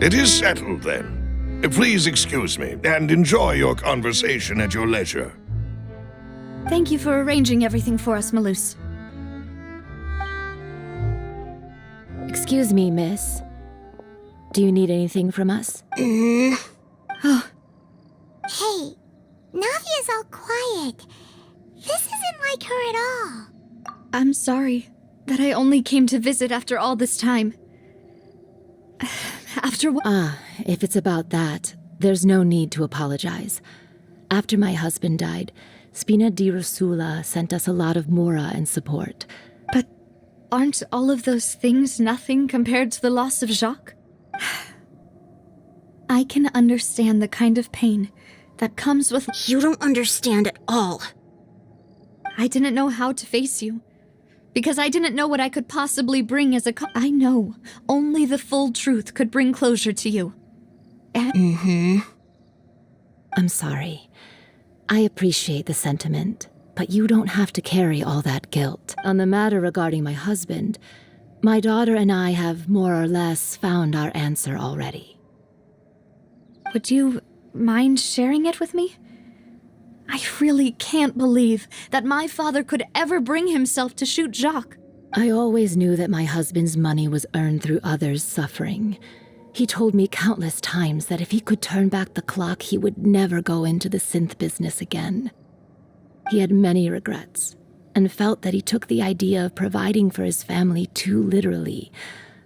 It is settled then. Please excuse me, and enjoy your conversation at your leisure. Thank you for arranging everything for us, Malus. Excuse me, miss. Do you need anything from us? Oh, Hey, Navia's all quiet. This isn't like her at all. I'm sorry that I only came to visit after all this time. After what? If it's about that, there's no need to apologize. After my husband died, Spina di Rosula sent us a lot of mora and support. But aren't all of those things nothing compared to the loss of Jacques? I can understand the kind of pain that comes with... You don't understand at all. I didn't know how to face you, because I didn't know what I could possibly bring as a I know only the full truth could bring closure to you. And... I'm sorry. I appreciate the sentiment, but you don't have to carry all that guilt. On the matter regarding my husband, my daughter and I have more or less found our answer already. Would you mind sharing it with me? I really can't believe that my father could ever bring himself to shoot Jacques. I always knew that my husband's money was earned through others' suffering. He told me countless times that if he could turn back the clock, he would never go into the synth business again. He had many regrets, and felt that he took the idea of providing for his family too literally.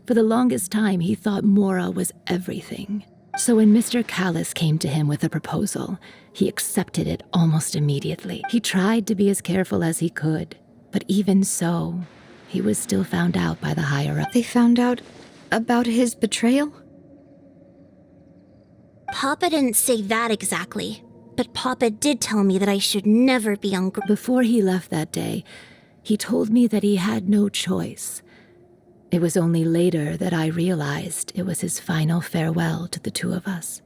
For the longest time, he thought mora was everything. So when Mr. Callis came to him with a proposal, he accepted it almost immediately. He tried to be as careful as he could, but even so, he was still found out by the higher-up. They found out about his betrayal? Papa didn't say that exactly, but Papa did tell me that I should never be ungrateful. Before he left that day, he told me that he had no choice. It was only later that I realized it was his final farewell to the two of us.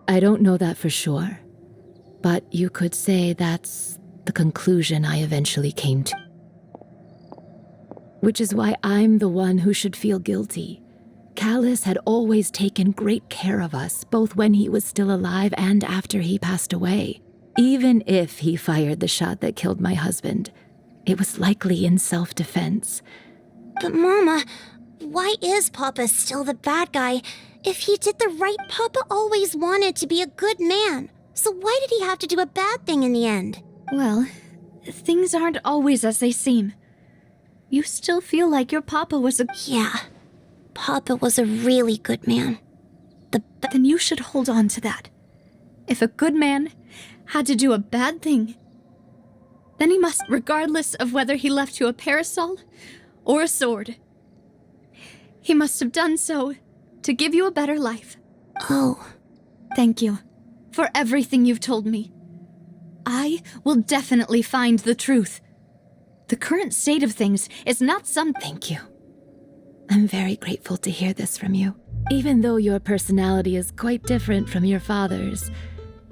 I don't know that for sure, but you could say that's the conclusion I eventually came to. Which is why I'm the one who should feel guilty. Callis had always taken great care of us, both when he was still alive and after he passed away. Even if he fired the shot that killed my husband, it was likely in self-defense. But Mama, why is Papa still the bad guy? If he did the right, Papa always wanted to be a good man. So why did he have to do a bad thing in the end? Well, things aren't always as they seem. You still feel like your papa was a... Yeah, Papa was a really good man. Then you should hold on to that. If a good man had to do a bad thing, then he must, regardless of whether he left you a parasol or a sword. He must have done so to give you a better life. Oh. Thank you for everything you've told me. I will definitely find the truth. The current state of things is not something... Thank you. I'm very grateful to hear this from you. Even though your personality is quite different from your father's,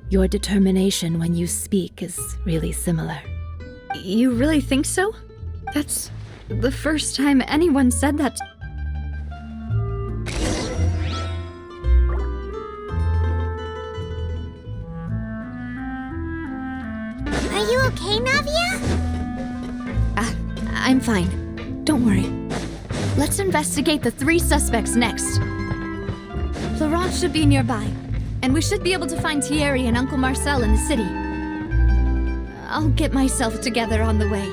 your determination when you speak is really similar. You really think so? That's the first time anyone said that. Are you okay, Navia? I'm fine. Don't worry. Let's investigate the 3 suspects next. Florence should be nearby, and we should be able to find Thierry and Uncle Marcel in the city. I'll get myself together on the way,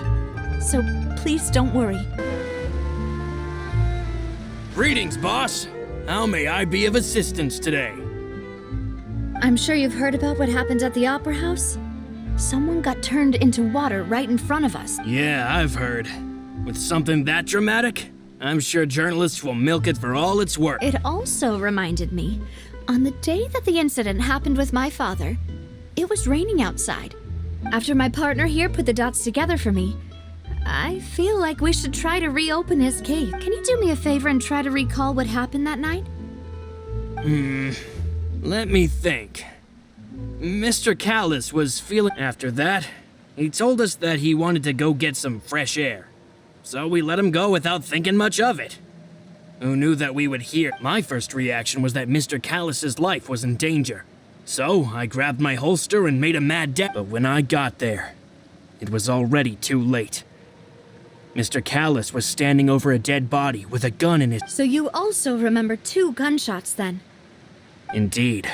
so please don't worry. Greetings, boss. How may I be of assistance today? I'm sure you've heard about what happened at the Opera House. Someone got turned into water right in front of us. Yeah, I've heard. With something that dramatic, I'm sure journalists will milk it for all it's worth. It also reminded me, on the day that the incident happened with my father, it was raining outside. After my partner here put the dots together for me, I feel like we should try to reopen his cave. Can you do me a favor and try to recall what happened that night? Let me think. Mr. Callis was feeling... After that, he told us that he wanted to go get some fresh air. so we let him go without thinking much of it. Who knew that we would hear? My first reaction was that Mr. Callus's life was in danger. So I grabbed my holster and made a mad dash. But when I got there, it was already too late. Mr. Callus was standing over a dead body with a gun in his... So you also remember 2 gunshots then? Indeed.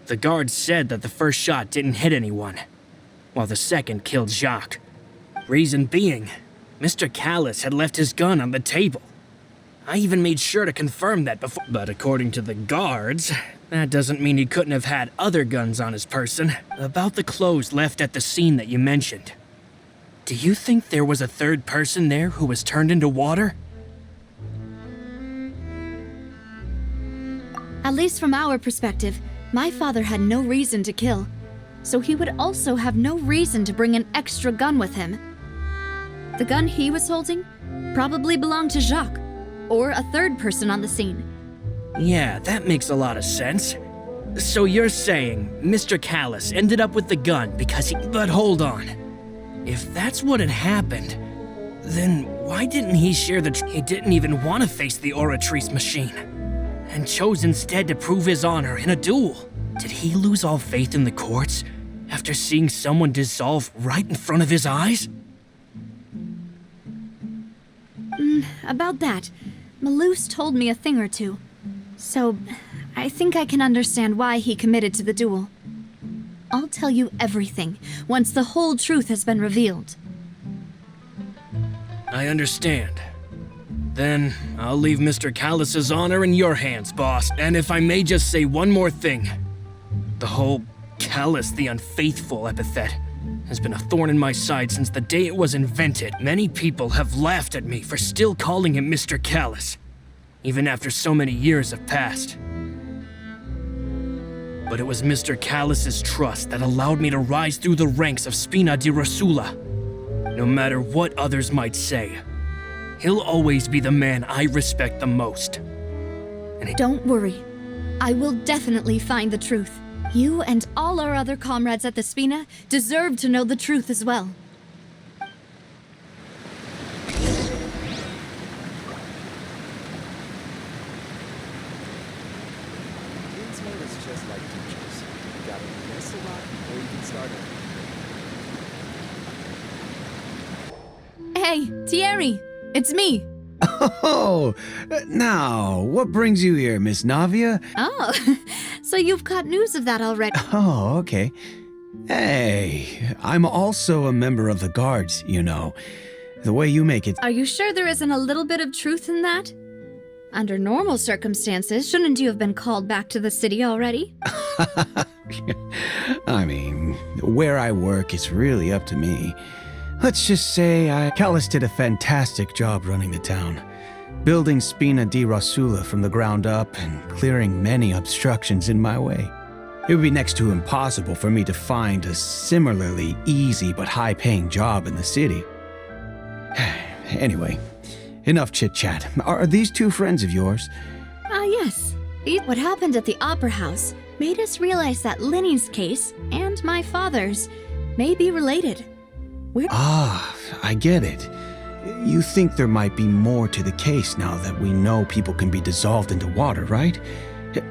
The guard said that the first shot didn't hit anyone, while the second killed Jacques. Reason being, Mr. Callus had left his gun on the table. I even made sure to confirm that before. But according to the guards, that doesn't mean he couldn't have had other guns on his person. About the clothes left at the scene that you mentioned. Do you think there was a third person there who was turned into water? At least from our perspective, my father had no reason to kill. So he would also have no reason to bring an extra gun with him. The gun he was holding probably belonged to Jacques, or a third person on the scene. Yeah, that makes a lot of sense. So you're saying Mr. Callus ended up with the gun because he... But hold on. If that's what had happened, then why didn't he share the... He didn't even want to face the Oratrice machine, and chose instead to prove his honor in a duel. Did he lose all faith in the courts after seeing someone dissolve right in front of his eyes? About that, Malus told me a thing or two. So, I think I can understand why he committed to the duel. I'll tell you everything once the whole truth has been revealed. I understand. Then, I'll leave Mr. Callus's honor in your hands, boss. And if I may just say one more thing. The whole Callus the Unfaithful epithet has been a thorn in my side since the day it was invented. Many people have laughed at me for still calling him Mr. Callus, even after so many years have passed. But it was Mr. Callus's trust that allowed me to rise through the ranks of Spina di Rosula. No matter what others might say, he'll always be the man I respect the most. Don't worry. I will definitely find the truth. You and all our other comrades at the Spina deserve to know the truth as well. Kinsmen is just like teachers. You gotta mess a lot before you can start it. Hey, Thierry! It's me! Oh, now, what brings you here, Miss Navia? Oh, so you've got news of that already. Oh, okay. Hey, I'm also a member of the guards, you know. The way you make it... Are you sure there isn't a little bit of truth in that? Under normal circumstances, shouldn't you have been called back to the city already? I mean, where I work is really up to me. Let's just say Callus did a fantastic job running the town, building Spina di Rosula from the ground up and clearing many obstructions in my way. It would be next to impossible for me to find a similarly easy but high-paying job in the city. Anyway, enough chit-chat. Are these 2 friends of yours? Yes. What happened at the Opera House made us realize that Linny's case and my father's may be related. I get it. You think there might be more to the case now that we know people can be dissolved into water, right?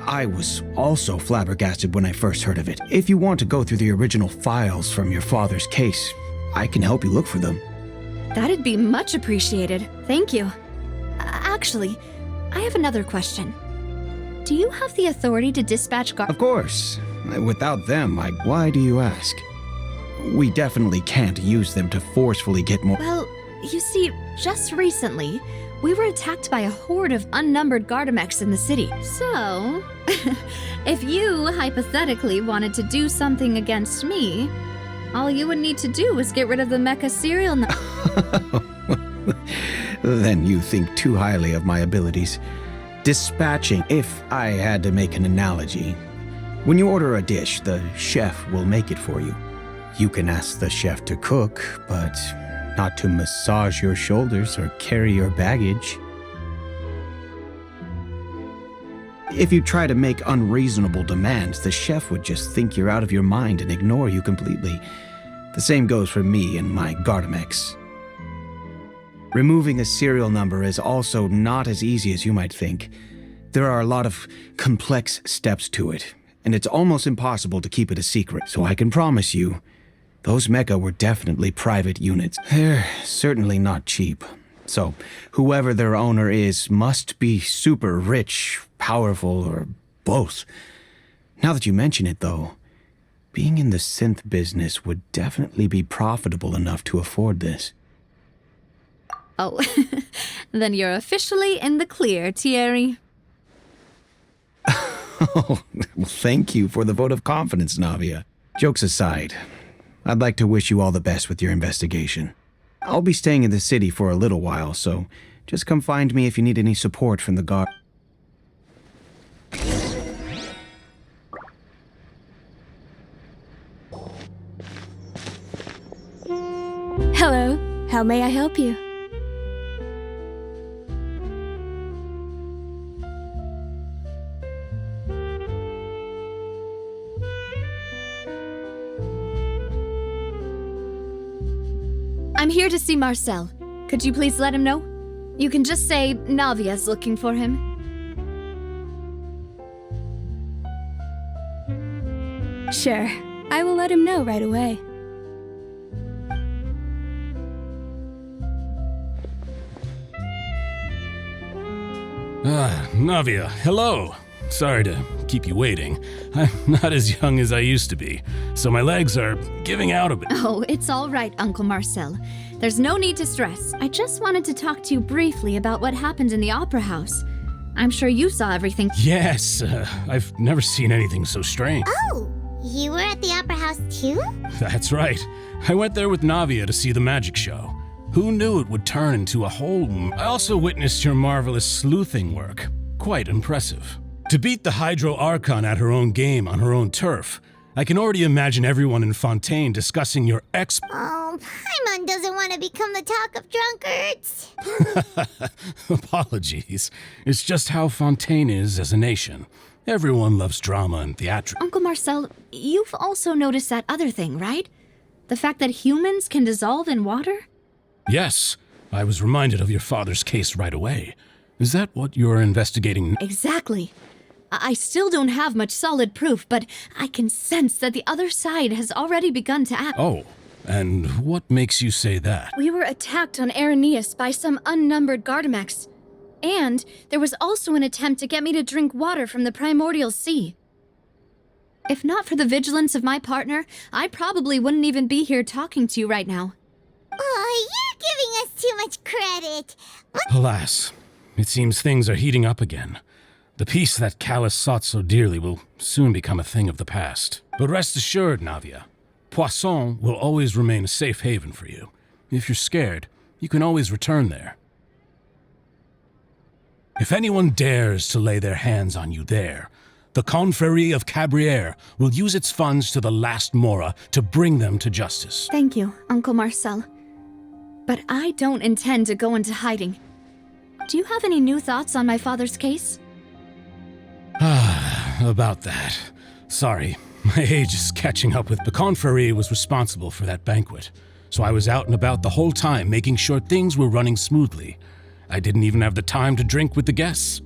I was also flabbergasted when I first heard of it. If you want to go through the original files from your father's case, I can help you look for them. That'd be much appreciated. Thank you. Actually, I have another question. Do you have the authority to dispatch guards? Of course. Without them, why do you ask? We definitely can't use them to forcefully get more... Well, you see, just recently, we were attacked by a horde of unnumbered Gardamex in the city. So, if you hypothetically wanted to do something against me, all you would need to do is get rid of the mecha serial number. Then you think too highly of my abilities. Dispatching, if I had to make an analogy. When you order a dish, the chef will make it for you. You can ask the chef to cook, but not to massage your shoulders or carry your baggage. If you try to make unreasonable demands, the chef would just think you're out of your mind and ignore you completely. The same goes for me and my Gardamex. Removing a serial number is also not as easy as you might think. There are a lot of complex steps to it, and it's almost impossible to keep it a secret. So I can promise you, those mecha were definitely private units. They're certainly not cheap. So whoever their owner is must be super rich, powerful, or both. Now that you mention it, though, being in the synth business would definitely be profitable enough to afford this. Oh, then you're officially in the clear, Thierry. Oh, well, thank you for the vote of confidence, Navia. Jokes aside, I'd like to wish you all the best with your investigation. I'll be staying in the city for a little while, so just come find me if you need any support from the guard. Hello, how may I help you? I'm here to see Marcel. Could you please let him know? You can just say Navia's looking for him. Sure, I will let him know right away. Navia, hello. Sorry to keep you waiting. I'm not as young as I used to be, so my legs are giving out a bit. Oh, it's all right, Uncle Marcel. There's no need to stress. I just wanted to talk to you briefly about what happened in the opera house. I'm sure you saw everything. Yes, I've never seen anything so strange. Oh, you were at the opera house too? That's right. I went there with Navia to see the magic show. Who knew it would turn into a whole... I also witnessed your marvelous sleuthing work. Quite impressive. To beat the Hydro Archon at her own game on her own turf, I can already imagine everyone in Fontaine discussing your Oh, Paimon doesn't want to become the talk of drunkards. Apologies. It's just how Fontaine is as a nation. Everyone loves drama and theatrics. Uncle Marcel, you've also noticed that other thing, right? The fact that humans can dissolve in water? Yes, I was reminded of your father's case right away. Is that what you're investigating? Exactly. I still don't have much solid proof, but I can sense that the other side has already begun to act. Oh, and what makes you say that? We were attacked on Arrhenius by some unnumbered Gardamex. And there was also an attempt to get me to drink water from the primordial sea. If not for the vigilance of my partner, I probably wouldn't even be here talking to you right now. Oh, you're giving us too much credit. Alas, it seems things are heating up again. The peace that Cała sought so dearly will soon become a thing of the past. But rest assured, Navia, Poisson will always remain a safe haven for you. If you're scared, you can always return there. If anyone dares to lay their hands on you there, the Confrérie of Cabrières will use its funds to the last Mora to bring them to justice. Thank you, Uncle Marcel. But I don't intend to go into hiding. Do you have any new thoughts on my father's case? About that. Sorry, my age is catching up with... The Confrérie was responsible for that banquet, so I was out and about the whole time making sure things were running smoothly. I didn't even have the time to drink with the guests.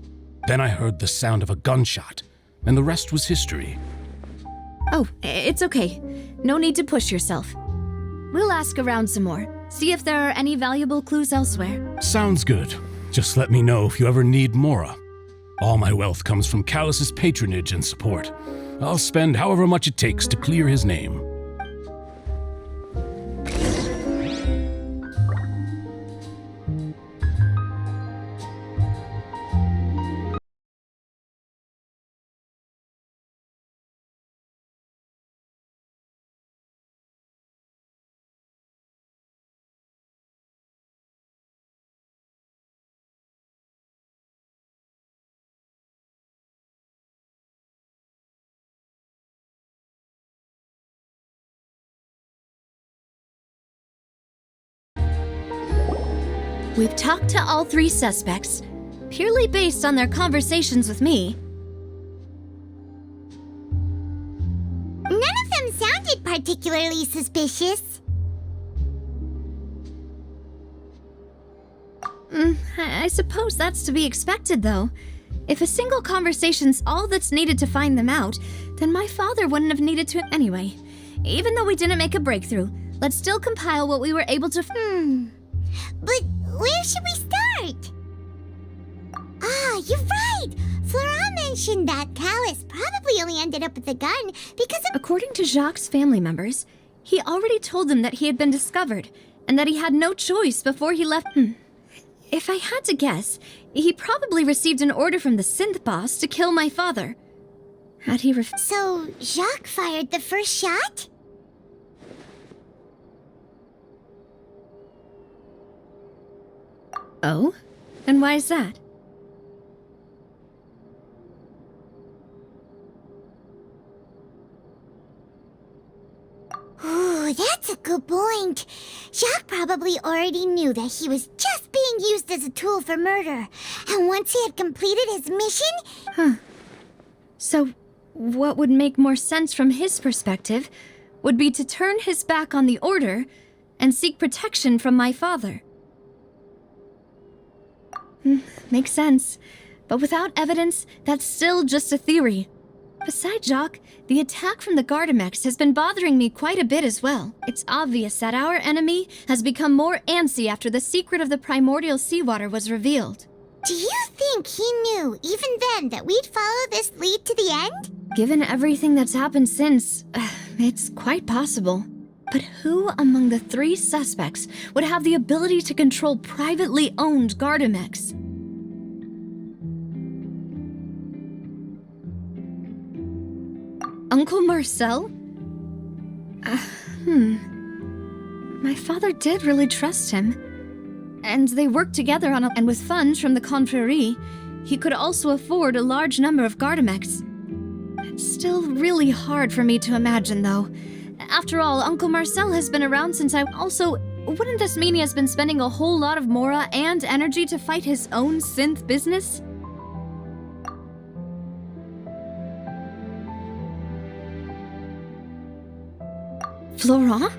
Then I heard the sound of a gunshot, and the rest was history. Oh, it's okay. No need to push yourself. We'll ask around some more, see if there are any valuable clues elsewhere. Sounds good. Just let me know if you ever need Mora. All my wealth comes from Calus's patronage and support. I'll spend however much it takes to clear his name. We've talked to all three suspects, purely based on their conversations with me. None of them sounded particularly suspicious. I suppose that's to be expected, though. If a single conversation's all that's needed to find them out, then my father wouldn't have needed to anyway. Even though we didn't make a breakthrough, let's still compile what we were able to. But where should we start? Ah, you're right! Flora mentioned that Callus probably only ended up with the gun because of— According to Jacques' family members, he already told them that he had been discovered, and that he had no choice before he left. If I had to guess, he probably received an order from the synth boss to kill my father. Had he So, Jacques fired the first shot? Oh? And why is that? Ooh, that's a good point. Jacques probably already knew that he was just being used as a tool for murder. And once he had completed his mission... So, what would make more sense from his perspective would be to turn his back on the order and seek protection from my father. Makes sense. But without evidence, that's still just a theory. Besides Jacques, the attack from the Gardamex has been bothering me quite a bit as well. It's obvious that our enemy has become more antsy after the secret of the primordial seawater was revealed. Do you think he knew, even then, that we'd follow this lead to the end? Given everything that's happened since, it's quite possible. But who among the 3 suspects would have the ability to control privately owned Gardamex? Uncle Marcel? My father did really trust him. And they worked together and with funds from the Confrérie, he could also afford a large number of Gardamex. It's still really hard for me to imagine, though. After all, Uncle Marcel has been around since wouldn't this mean he has been spending a whole lot of mora and energy to fight his own synth business? Florent?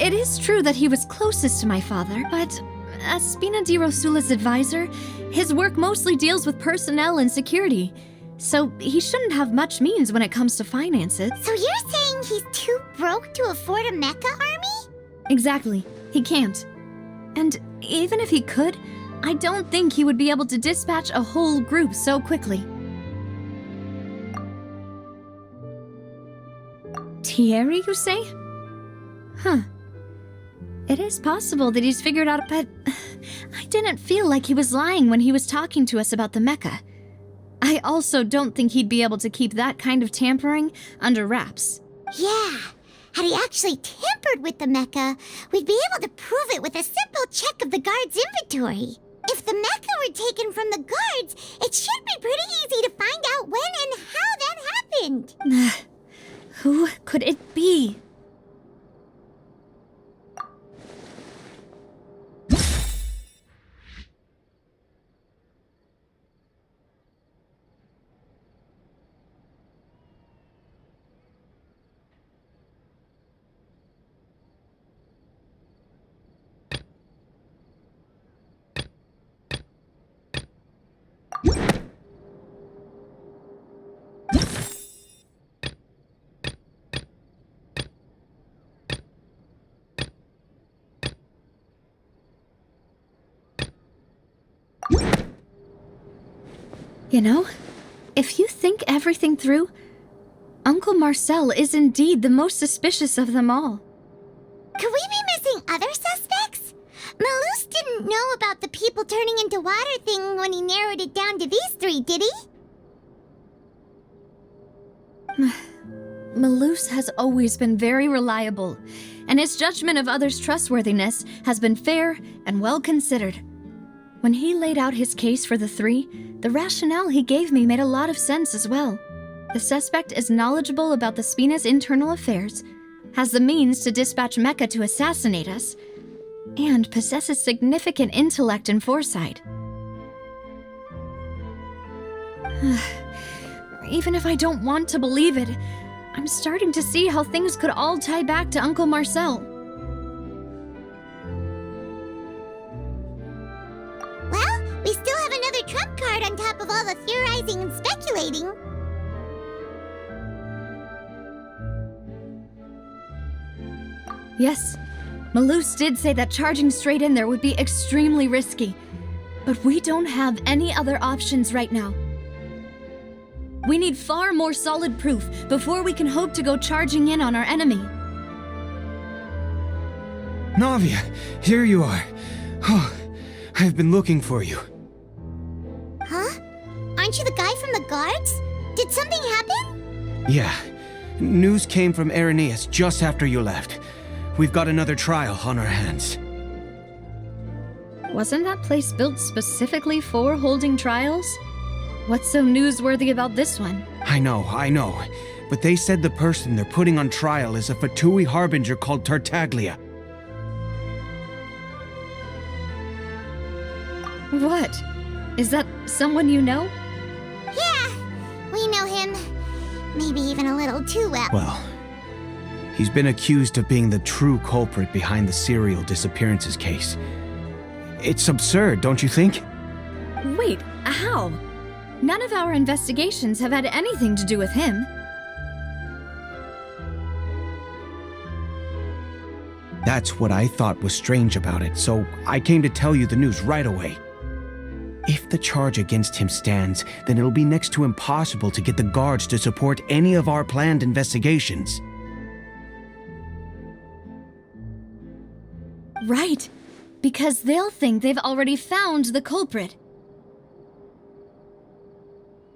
It is true that he was closest to my father, but as Spina di Rosula's advisor, his work mostly deals with personnel and security, so he shouldn't have much means when it comes to finances. So you're saying he's too broke to afford a mecha army? Exactly. He can't. And even if he could, I don't think he would be able to dispatch a whole group so quickly. Thierry, you say? Huh. It is possible that he's figured out, but I didn't feel like he was lying when he was talking to us about the mecha. I also don't think he'd be able to keep that kind of tampering under wraps. Yeah. Had he actually tampered with the mecha, we'd be able to prove it with a simple check of the guard's inventory. If the mecha were taken from the guards, it should be pretty easy to find out when and how that happened. Who could it be? You know, if you think everything through, Uncle Marcel is indeed the most suspicious of them all. Could we be missing other suspects? Malus didn't know about the people turning into water thing when he narrowed it down to these 3, did he? Malus has always been very reliable, and his judgment of others' trustworthiness has been fair and well considered. When he laid out his case for the 3, the rationale he gave me made a lot of sense as well. The suspect is knowledgeable about the Spina's internal affairs, has the means to dispatch Mecha to assassinate us, and possesses significant intellect and foresight. Even if I don't want to believe it, I'm starting to see how things could all tie back to Uncle Marcel. We still have another trump card on top of all the theorizing and speculating. Yes, Malus did say that charging straight in there would be extremely risky. But we don't have any other options right now. We need far more solid proof before we can hope to go charging in on our enemy. Navia, here you are. Oh, I've been looking for you. Huh? Aren't you the guy from the guards? Did something happen? Yeah. News came from Irenaeus just after you left. We've got another trial on our hands. Wasn't that place built specifically for holding trials? What's so newsworthy about this one? I know. But they said the person they're putting on trial is a Fatui harbinger called Tartaglia. What? Is that someone you know? Yeah, we know him. Maybe even a little too well. Well, he's been accused of being the true culprit behind the serial disappearances case. It's absurd, don't you think? Wait, how? None of our investigations have had anything to do with him. That's what I thought was strange about it, so I came to tell you the news right away. If the charge against him stands, then it'll be next to impossible to get the guards to support any of our planned investigations. Right, because they'll think they've already found the culprit.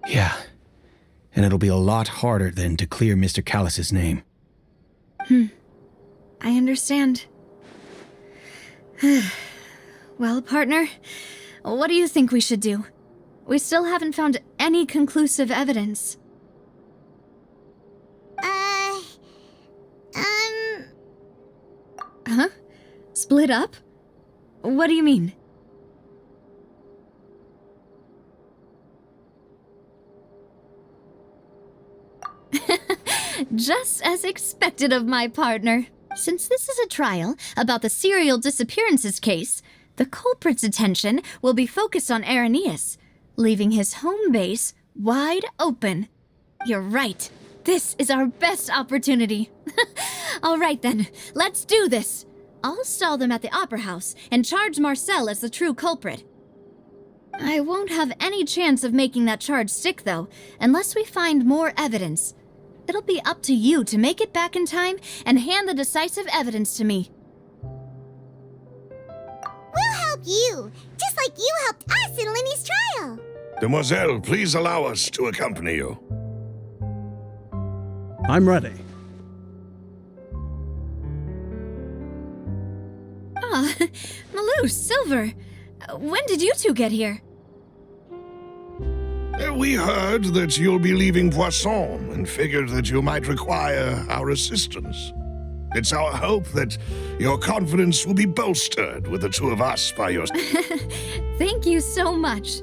Yeah, and it'll be a lot harder then to clear Mr. Callus's name. I understand. Well, partner, what do you think we should do? We still haven't found any conclusive evidence. Huh? Split up? What do you mean? Just as expected of my partner. Since this is a trial about the serial disappearances case, the culprit's attention will be focused on Irenaeus, leaving his home base wide open. You're right. This is our best opportunity. All right then, let's do this. I'll stall them at the Opera House and charge Marcel as the true culprit. I won't have any chance of making that charge stick, though, unless we find more evidence. It'll be up to you to make it back in time and hand the decisive evidence to me. We'll help you, just like you helped us in Linny's trial. Demoiselle, please allow us to accompany you. I'm ready. Ah, Malus, Silver. When did you two get here? We heard that you'll be leaving Poisson and figured that you might require our assistance. It's our hope that your confidence will be bolstered with the two of us by your... Thank you so much.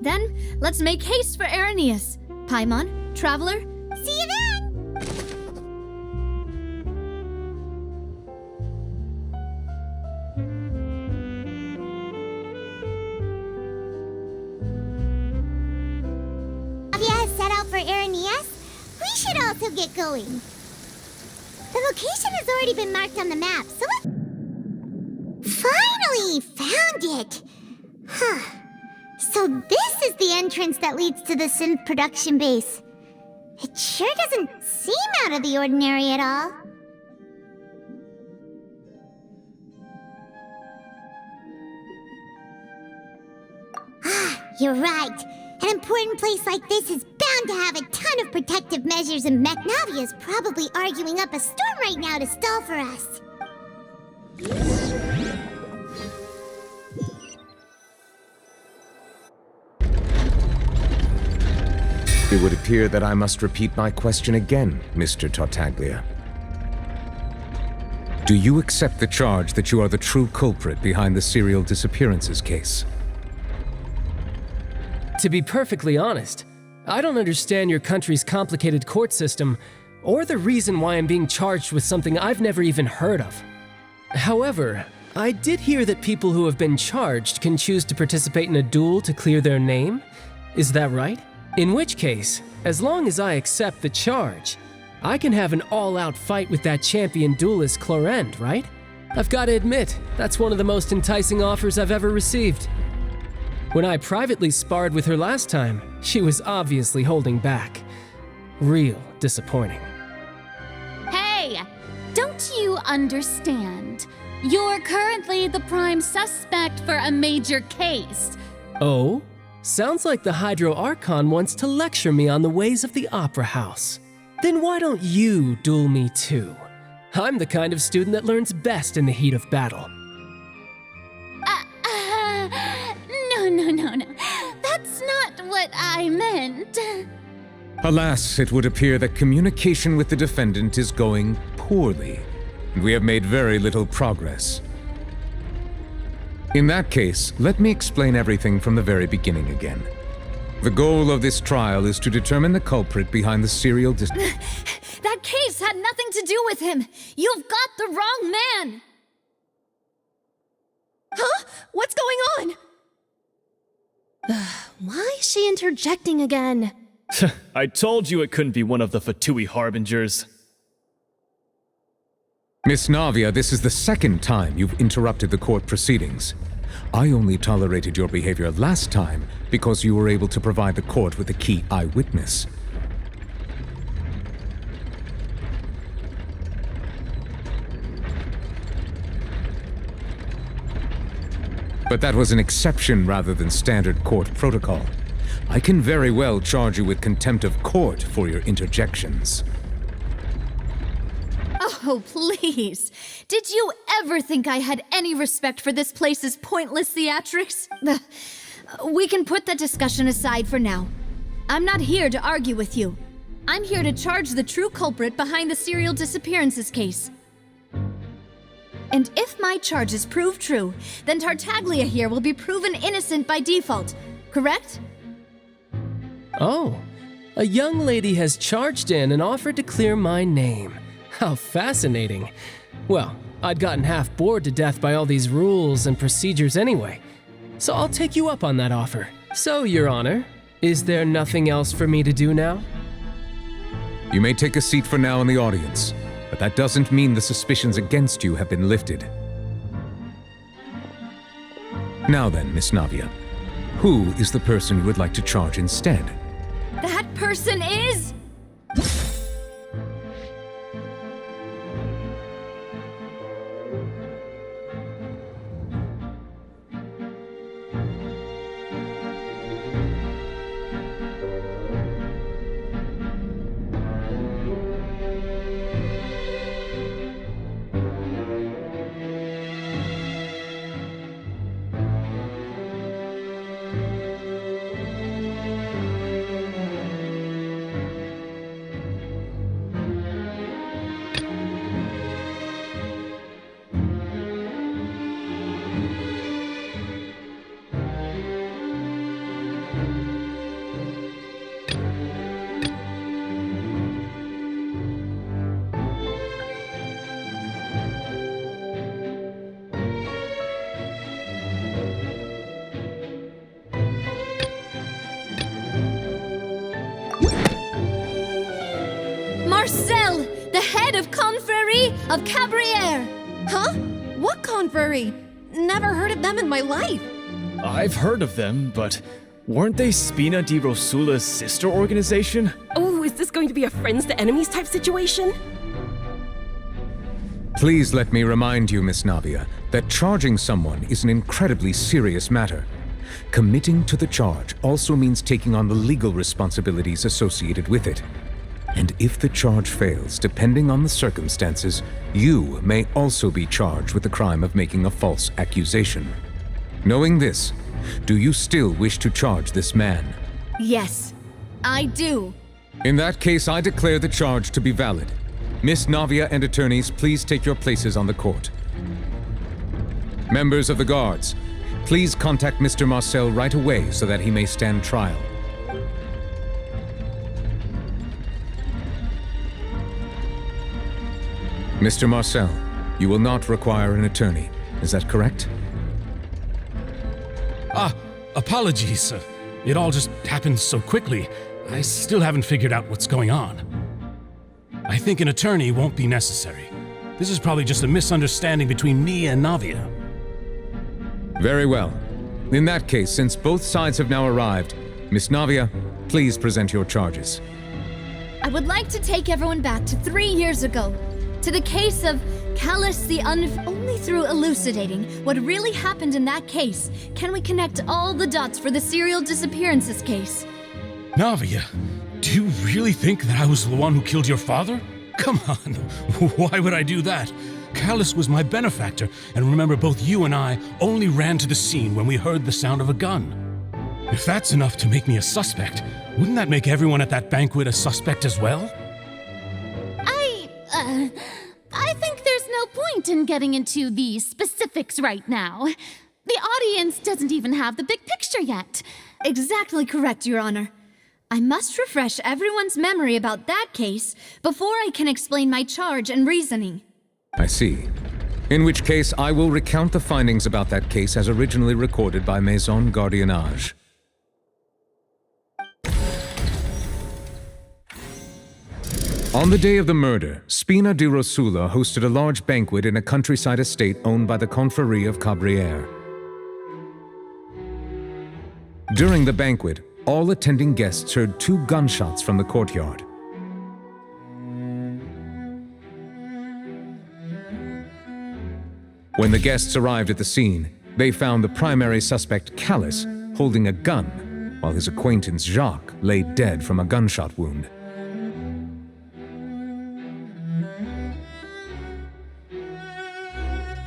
Then, let's make haste for Irenaeus. Paimon, Traveler. See you then! Set out for Irenaeus, we should also get going. The location has already been marked on the map, so Finally found it! Huh. So this is the entrance that leads to the synth production base. It sure doesn't seem out of the ordinary at all. You're right. An important place like this is bound to have a ton of protective measures, and Navia's probably arguing up a storm right now to stall for us. It would appear that I must repeat my question again, Mr. Tartaglia. Do you accept the charge that you are the true culprit behind the serial disappearances case? To be perfectly honest, I don't understand your country's complicated court system, or the reason why I'm being charged with something I've never even heard of. However, I did hear that people who have been charged can choose to participate in a duel to clear their name. Is that right? In which case, as long as I accept the charge, I can have an all-out fight with that champion duelist Clorend, right? I've got to admit, that's one of the most enticing offers I've ever received. When I privately sparred with her last time, she was obviously holding back. Real disappointing. Hey! Don't you understand? You're currently the prime suspect for a major case. Oh? Sounds like the Hydro Archon wants to lecture me on the ways of the Opera House. Then why don't you duel me too? I'm the kind of student that learns best in the heat of battle. No. That's not what I meant. Alas, it would appear that communication with the defendant is going poorly, and we have made very little progress. In that case, let me explain everything from the very beginning again. The goal of this trial is to determine the culprit behind the serial That case had nothing to do with him. You've got the wrong man. Huh? What's going on? Why is she interjecting again? I told you it couldn't be one of the Fatui Harbingers. Miss Navia, this is the second time you've interrupted the court proceedings. I only tolerated your behavior last time because you were able to provide the court with a key eyewitness. But that was an exception rather than standard court protocol. I can very well charge you with contempt of court for your interjections. Oh, please. Did you ever think I had any respect for this place's pointless theatrics? We can put that discussion aside for now. I'm not here to argue with you. I'm here to charge the true culprit behind the serial disappearances case. And if my charges prove true, then Tartaglia here will be proven innocent by default, correct? Oh, a young lady has charged in and offered to clear my name. How fascinating. Well, I'd gotten half bored to death by all these rules and procedures anyway, so I'll take you up on that offer. So, Your Honor, is there nothing else for me to do now? You may take a seat for now in the audience, but that doesn't mean the suspicions against you have been lifted. Now then, Miss Navia, who is the person you would like to charge instead? That person is... Marcel, the head of Confrérie of Cabrières! Huh? What confrérie? Never heard of them in my life. I've heard of them, but weren't they Spina di Rosula's sister organization? Oh, is this going to be a friends to enemies type situation? Please let me remind you, Miss Navia, that charging someone is an incredibly serious matter. Committing to the charge also means taking on the legal responsibilities associated with it. And if the charge fails, depending on the circumstances, you may also be charged with the crime of making a false accusation. Knowing this, do you still wish to charge this man? Yes, I do. In that case, I declare the charge to be valid. Miss Navia and attorneys, please take your places on the court. Members of the guards, please contact Mr. Marcel right away so that he may stand trial. Mr. Marcel, you will not require an attorney. Is that correct? Apologies. It all just happened so quickly. I still haven't figured out what's going on. I think an attorney won't be necessary. This is probably just a misunderstanding between me and Navia. Very well. In that case, since both sides have now arrived, Miss Navia, please present your charges. I would like to take everyone back to 3 years ago, to the case of Callus the Only through elucidating what really happened in that case can we connect all the dots for the serial disappearances case. Navia, do you really think that I was the one who killed your father? Come on, why would I do that? Callus was my benefactor, and remember, both you and I only ran to the scene when we heard the sound of a gun. If that's enough to make me a suspect, wouldn't that make everyone at that banquet a suspect as well? I think there's no point in getting into the specifics right now. The audience doesn't even have the big picture yet. Exactly correct, Your Honor. I must refresh everyone's memory about that case before I can explain my charge and reasoning. I see. In which case, I will recount the findings about that case as originally recorded by Maison Gardiennage. On the day of the murder, Spina di Rosula hosted a large banquet in a countryside estate owned by the Confrérie of Cabrières. During the banquet, all attending guests heard 2 gunshots from the courtyard. When the guests arrived at the scene, they found the primary suspect, Callus, holding a gun, while his acquaintance, Jacques, lay dead from a gunshot wound.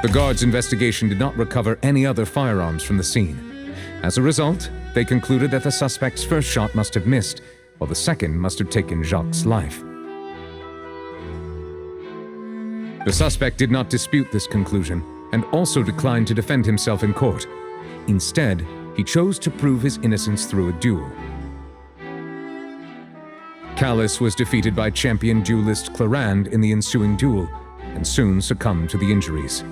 The guards' investigation did not recover any other firearms from the scene. As a result, they concluded that the suspect's first shot must have missed, while the second must have taken Jacques' life. The suspect did not dispute this conclusion, and also declined to defend himself in court. Instead, he chose to prove his innocence through a duel. Callus was defeated by champion duelist Clarande in the ensuing duel, and soon succumbed to the injuries.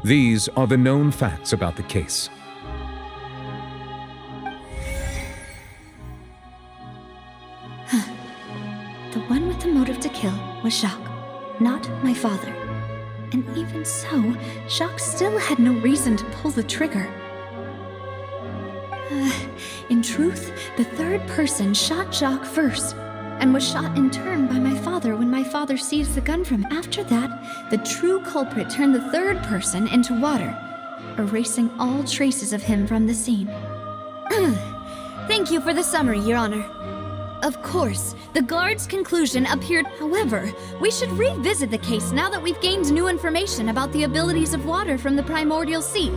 These are the known facts about the case. The one with the motive to kill was Jacques, not my father. And even so, Jacques still had no reason to pull the trigger. In truth, the third person shot Jacques first, and was shot in turn by my father when my father seized the gun from him. After that, the true culprit turned the third person into water, erasing all traces of him from the scene. Thank you for the summary, Your Honor. Of course, the guard's conclusion appeared. However, we should revisit the case now that we've gained new information about the abilities of water from the primordial sea.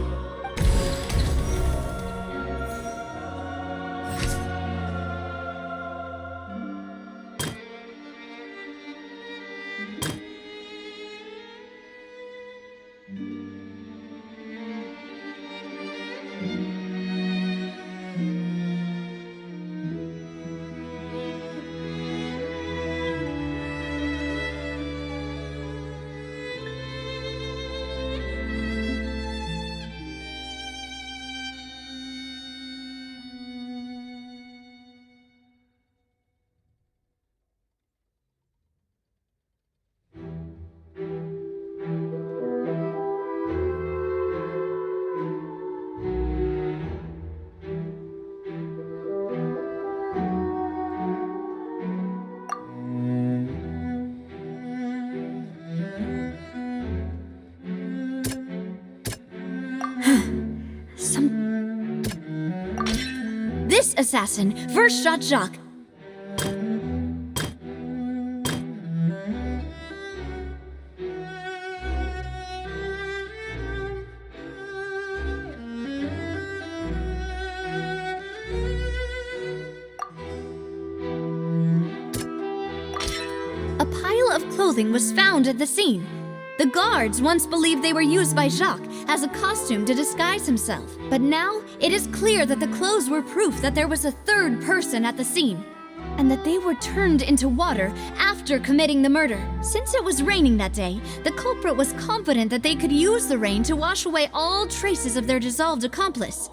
This assassin first shot Jacques. A pile of clothing was found at the scene. The guards once believed they were used by Jacques as a costume to disguise himself. But now, it is clear that the clothes were proof that there was a third person at the scene. and that they were turned into water after committing the murder. Since it was raining that day, the culprit was confident that they could use the rain to wash away all traces of their dissolved accomplice.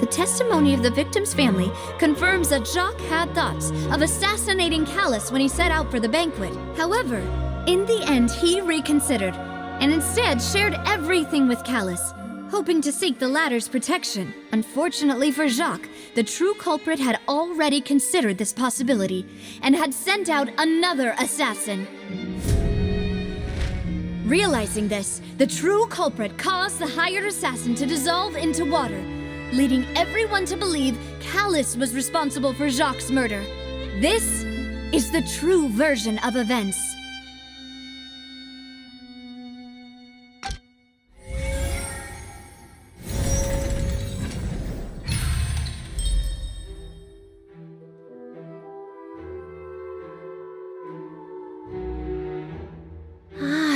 The testimony of the victim's family confirms that Jacques had thoughts of assassinating Callus when he set out for the banquet. However, in the end, he reconsidered and instead shared everything with Callus, hoping to seek the latter's protection. Unfortunately for Jacques, the true culprit had already considered this possibility and had sent out another assassin. Realizing this, the true culprit caused the hired assassin to dissolve into water, leading everyone to believe Callus was responsible for Jacques' murder. This is the true version of events.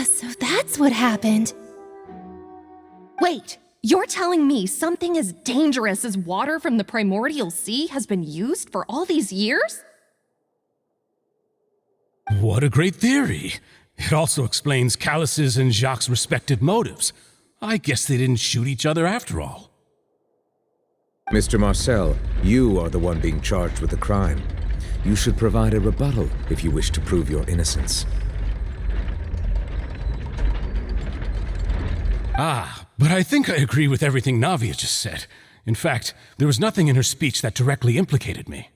So that's what happened. Wait, you're telling me something as dangerous as water from the primordial sea has been used for all these years? What a great theory. It also explains Callus's and Jacques' respective motives. I guess they didn't shoot each other after all. Mr. Marcel, you are the one being charged with the crime. You should provide a rebuttal if you wish to prove your innocence. But I think I agree with everything Navia just said. In fact, there was nothing in her speech that directly implicated me.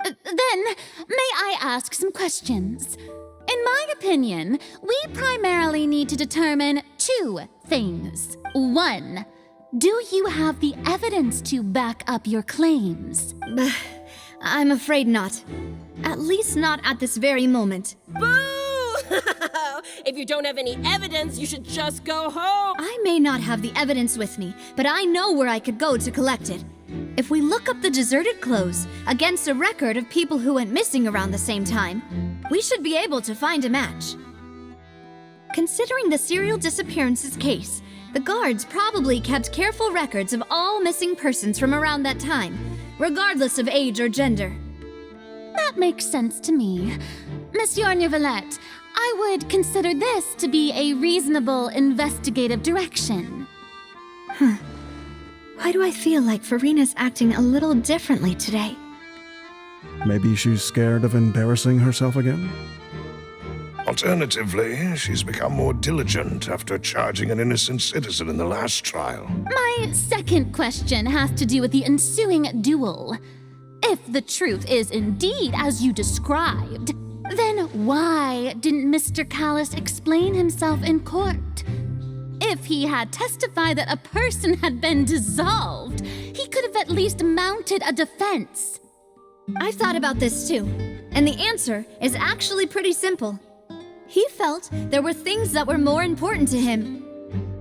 Then, may I ask some questions? In my opinion, we primarily need to determine two things. One, do you have the evidence to back up your claims? I'm afraid not. At least not at this very moment. Boo! If you don't have any evidence, you should just go home. I may not have the evidence with me, but I know where I could go to collect it. If we look up the deserted clothes against a record of people who went missing around the same time, we should be able to find a match. Considering the serial disappearances case, the guards probably kept careful records of all missing persons from around that time, regardless of age or gender. That makes sense to me. Monsieur Neuvillette, I would consider this to be a reasonable investigative direction. Why do I feel like Farina's acting a little differently today? Maybe she's scared of embarrassing herself again? Alternatively, she's become more diligent after charging an innocent citizen in the last trial. My second question has to do with the ensuing duel. If the truth is indeed as you described, then why didn't Mr. Callus explain himself in court? If he had testified that a person had been dissolved, he could have at least mounted a defense. I've thought about this too, and the answer is actually pretty simple. He felt there were things that were more important to him.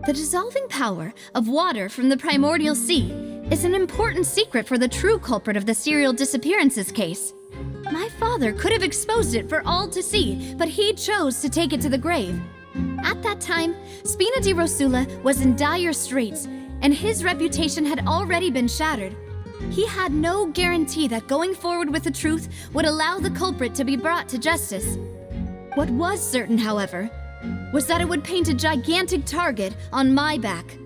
The dissolving power of water from the primordial sea is an important secret for the true culprit of the serial disappearances case. My father could have exposed it for all to see, but he chose to take it to the grave. At that time, Spina di Rosula was in dire straits, and his reputation had already been shattered. He had no guarantee that going forward with the truth would allow the culprit to be brought to justice. What was certain, however, was that it would paint a gigantic target on my back.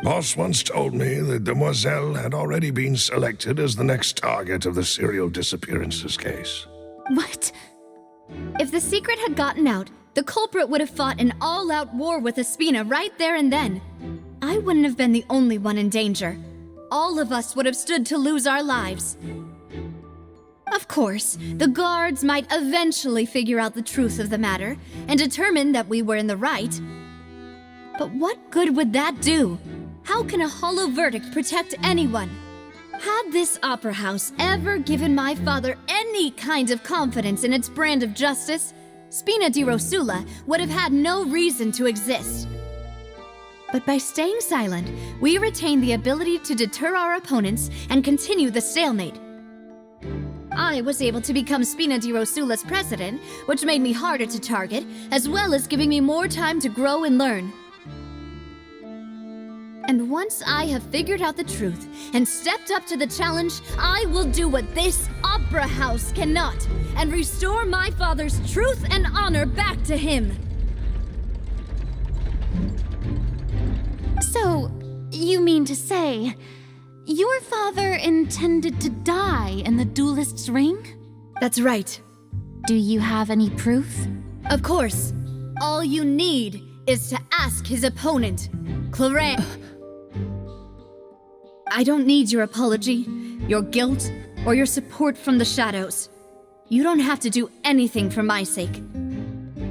Boss once told me that Demoiselle had already been selected as the next target of the serial disappearances case. What? If the secret had gotten out, the culprit would have fought an all-out war with Espina right there and then. I wouldn't have been the only one in danger. All of us would have stood to lose our lives. Of course, the guards might eventually figure out the truth of the matter and determine that we were in the right. But what good would that do? How can a hollow verdict protect anyone? Had this opera house ever given my father any kind of confidence in its brand of justice, Spina di Rosula would have had no reason to exist. But by staying silent, we retain the ability to deter our opponents and continue the stalemate. I was able to become Spina di Rosula's president, which made me harder to target, as well as giving me more time to grow and learn. And once I have figured out the truth and stepped up to the challenge, I will do what this opera house cannot, and restore my father's truth and honor back to him. So, you mean to say, your father intended to die in the duelist's ring? That's right. Do you have any proof? Of course. All you need is to ask his opponent, Clara. I don't need your apology, your guilt, or your support from the shadows. You don't have to do anything for my sake.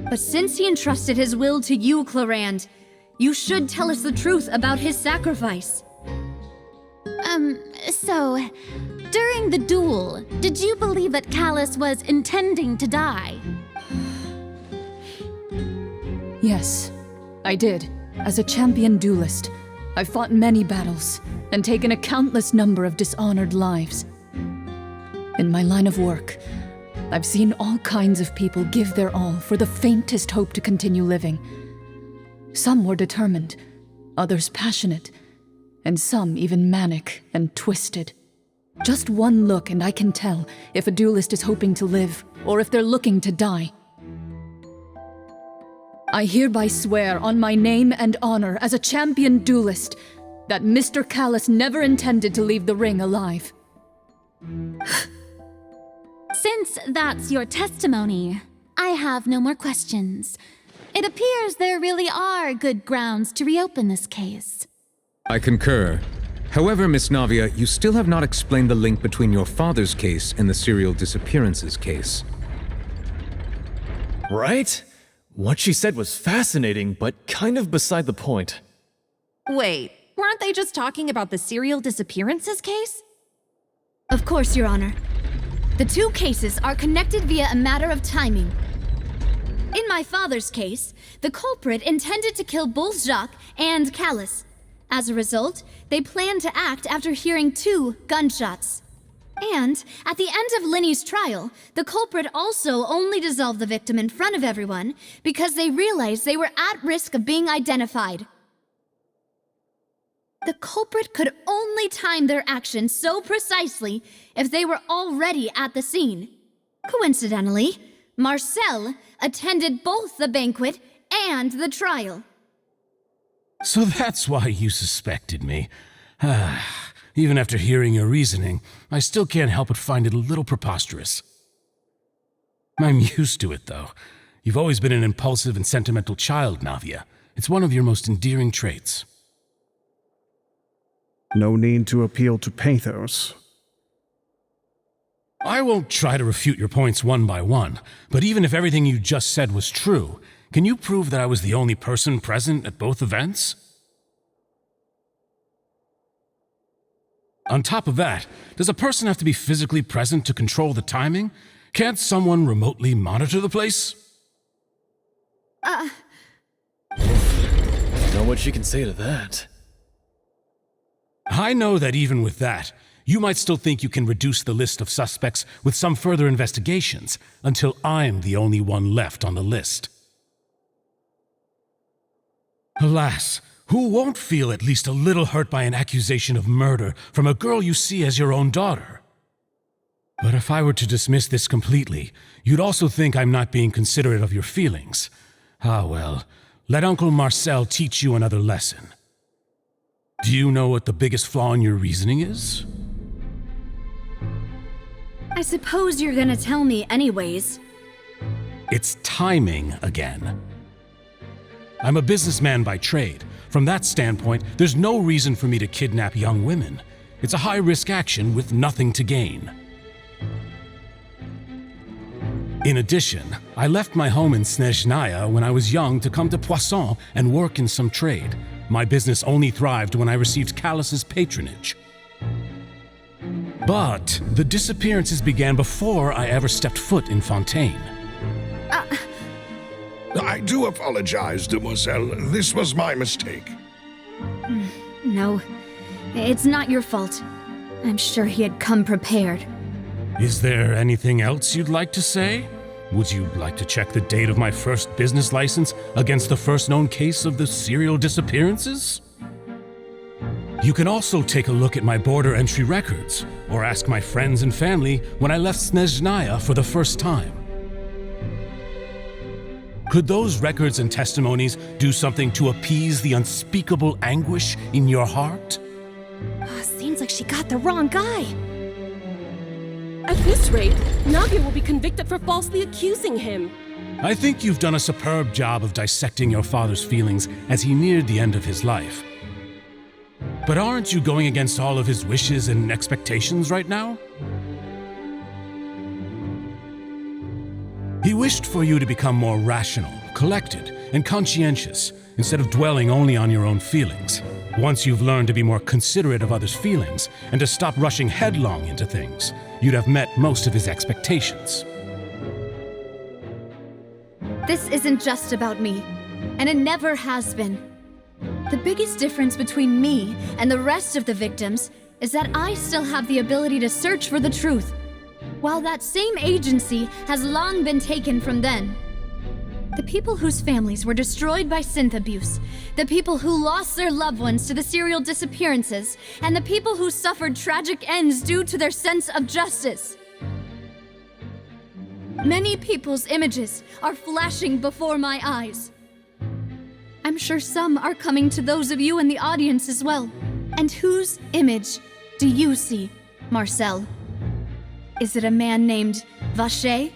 But since he entrusted his will to you, Clarand, you should tell us the truth about his sacrifice. So, during the duel, did you believe that Callus was intending to die? Yes, I did. As a champion duelist, I've fought many battles and taken a countless number of dishonored lives. In my line of work, I've seen all kinds of people give their all for the faintest hope to continue living. Some were determined, others passionate, and some even manic and twisted. Just one look and I can tell if a duelist is hoping to live or if they're looking to die. I hereby swear on my name and honor as a champion duelist that Mr. Callus never intended to leave the ring alive. Since that's your testimony, I have no more questions. It appears there really are good grounds to reopen this case. I concur. However, Miss Navia, you still have not explained the link between your father's case and the serial disappearances case. Right? What she said was fascinating, but kind of beside the point. Wait, weren't they just talking about the serial disappearances case? Of course, Your Honor. The two cases are connected via a matter of timing. In my father's case, the culprit intended to kill both Jacques and Callus. As a result, they planned to act after hearing 2 gunshots. And at the end of Linny's trial, the culprit also only dissolved the victim in front of everyone because they realized they were at risk of being identified. The culprit could only time their actions so precisely if they were already at the scene. Coincidentally, Marcel attended both the banquet and the trial. So that's why you suspected me. Even after hearing your reasoning, I still can't help but find it a little preposterous. I'm used to it, though. You've always been an impulsive and sentimental child, Navia. It's one of your most endearing traits. No need to appeal to pathos. I won't try to refute your points one by one, but even if everything you just said was true, can you prove that I was the only person present at both events? On top of that, does a person have to be physically present to control the timing? Can't someone remotely monitor the place? Know what she can say to that. I know that even with that, you might still think you can reduce the list of suspects with some further investigations until I'm the only one left on the list. Alas, who won't feel at least a little hurt by an accusation of murder from a girl you see as your own daughter? But if I were to dismiss this completely, you'd also think I'm not being considerate of your feelings. Ah well, let Uncle Marcel teach you another lesson. Do you know what the biggest flaw in your reasoning is? I suppose you're gonna tell me anyways. It's timing again. I'm a businessman by trade. From that standpoint, there's no reason for me to kidnap young women. It's a high-risk action with nothing to gain. In addition, I left my home in Snezhnaya when I was young to come to Poisson and work in some trade. My business only thrived when I received Calus's patronage. But the disappearances began before I ever stepped foot in Fontaine. I do apologize, demoiselle. This was my mistake. No, it's not your fault. I'm sure he had come prepared. Is there anything else you'd like to say? Would you like to check the date of my first business license against the first known case of the serial disappearances? You can also take a look at my border entry records, or ask my friends and family when I left Snezhnaya for the first time. Could those records and testimonies do something to appease the unspeakable anguish in your heart? Seems like she got the wrong guy. At this rate, Navia will be convicted for falsely accusing him. I think you've done a superb job of dissecting your father's feelings as he neared the end of his life. But aren't you going against all of his wishes and expectations right now? He wished for you to become more rational, collected, and conscientious, instead of dwelling only on your own feelings. Once you've learned to be more considerate of others' feelings and to stop rushing headlong into things, you'd have met most of his expectations. This isn't just about me, and it never has been. The biggest difference between me and the rest of the victims is that I still have the ability to search for the truth, while that same agency has long been taken from them. The people whose families were destroyed by synth abuse, the people who lost their loved ones to the serial disappearances, and the people who suffered tragic ends due to their sense of justice. Many people's images are flashing before my eyes. I'm sure some are coming to those of you in the audience as well. And whose image do you see, Marcel? Is it a man named Vacher?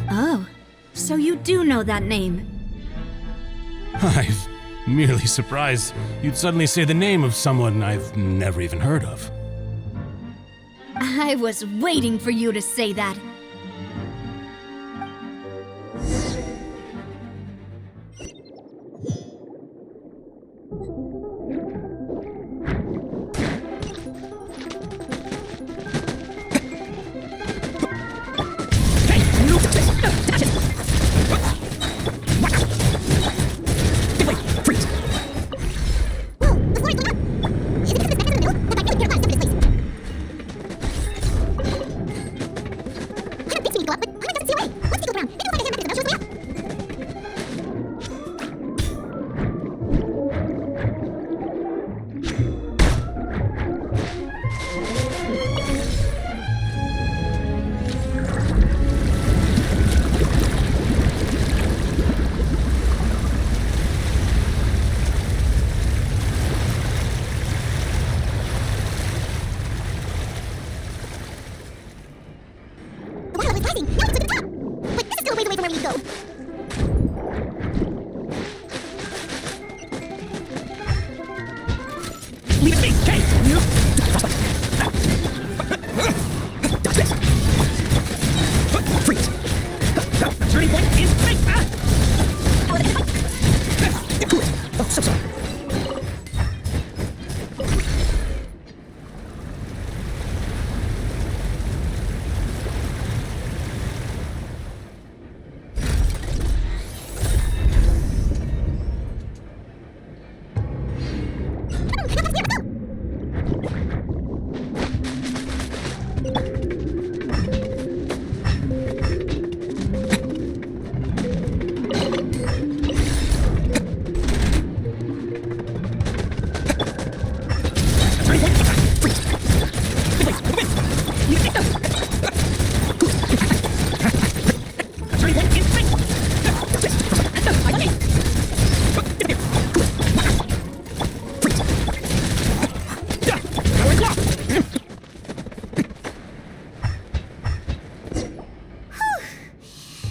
Oh, so you do know that name. I'm merely surprised you'd suddenly say the name of someone I've never even heard of. I was waiting for you to say that.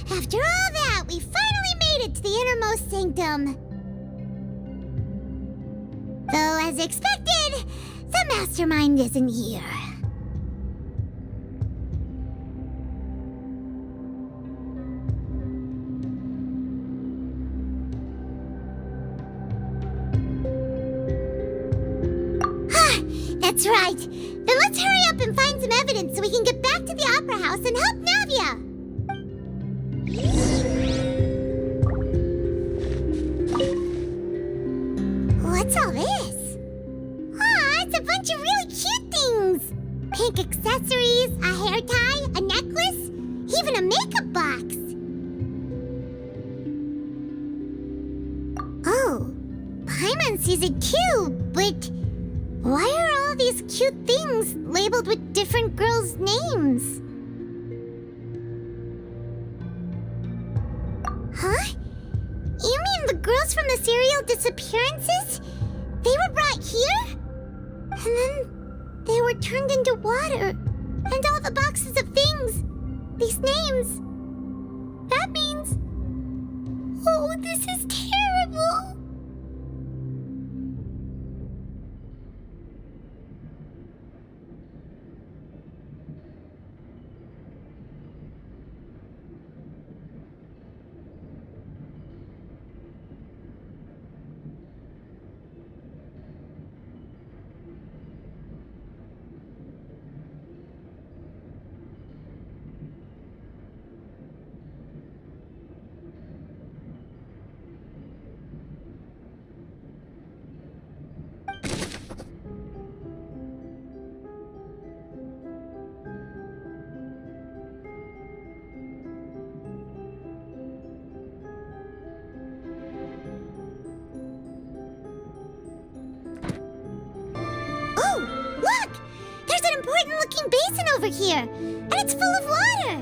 After all that, we finally made it to the innermost sanctum. Though, as expected, the mastermind isn't here. That's right. Then let's hurry up and find some evidence so we can get back to the Opera House and help Navia. What's all this? Aw, it's a bunch of really cute things. Pink accessories, a hair tie, a necklace, even a makeup box. Oh, Paimon sees it too, but why are all these cute things labeled with different girls' names? Huh? You mean the girls from the serial disappearances? They were brought here? And then they were turned into water. And all the boxes of things, these names. That means... Oh, this is terrible. Important-looking basin over here, and it's full of water.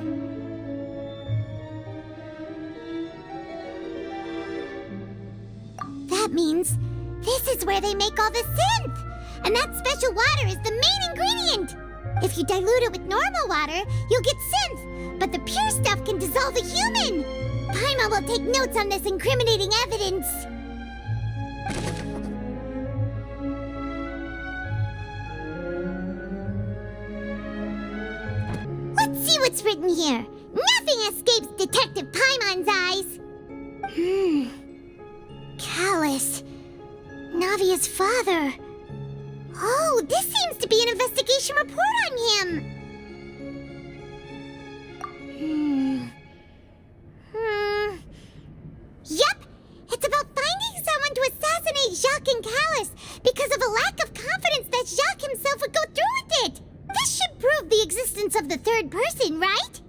That means this is where they make all the synth, and that special water is the main ingredient. If you dilute it with normal water, you'll get synth, but the pure stuff can dissolve a human. Paimon will take notes on this incriminating evidence. Let's see what's written here. Nothing escapes Detective Paimon's eyes. Callus. Navia's father. Oh, this seems to be an investigation report on him. Yep, it's about finding someone to assassinate Jacques and Callus because of a lack of confidence that Jacques himself would go through with it. This should prove the existence of the third person, right?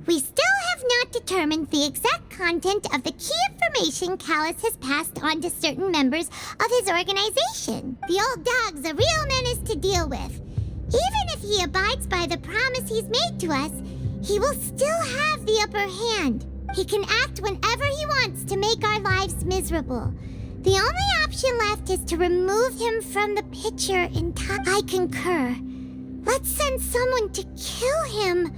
We still have not determined the exact content of the key information Callus has passed on to certain members of his organization. The old dog's a real menace to deal with. Even if he abides by the promise he's made to us, he will still have the upper hand. He can act whenever he wants to make our lives miserable. The only option left is to remove him from the picture in time. I concur. Let's send someone to kill him.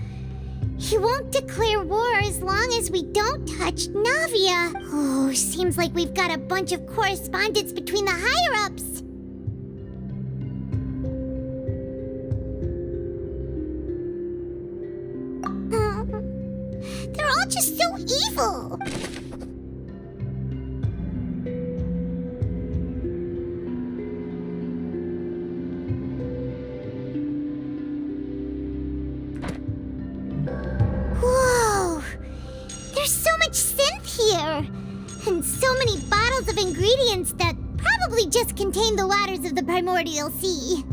He won't declare war as long as we don't touch Navia. Oh, seems like we've got a bunch of correspondence between the higher-ups. They're all just so evil. Whoa! There's so much synth here! And so many bottles of ingredients that probably just contain the waters of the primordial sea.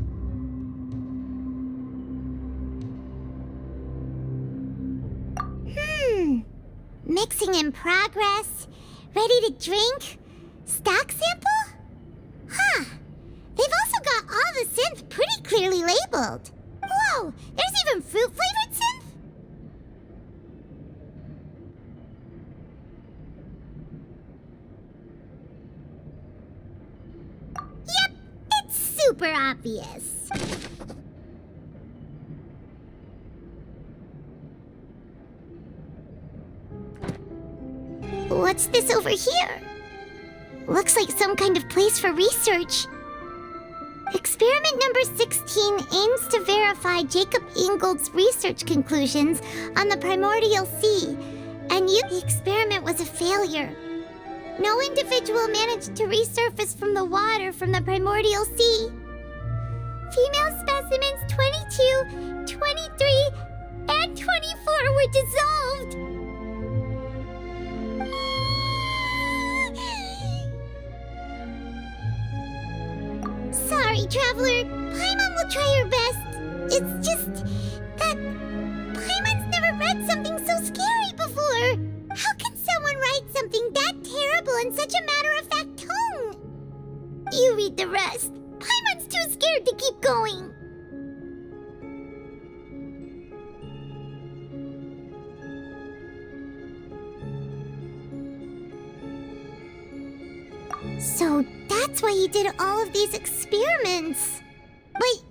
Mixing in progress. Ready to drink? Stock sample? Huh. They've also got all the synth pretty clearly labeled. Whoa, there's even fruit-flavored synth? Yep, it's super obvious. What's this over here? Looks like some kind of place for research. Experiment number 16 aims to verify Jacob Ingold's research conclusions on the primordial sea, and the experiment was a failure. No individual managed to resurface from the water from the primordial sea. Female specimens 22, 23, and 24 were dissolved. Sorry, Traveler. Paimon will try her best. It's just that Paimon's never read something so scary before. How can someone write something that terrible in such a matter-of-fact tone? You read the rest. Paimon's too scared to keep going. So that's why he did all of these experiments. But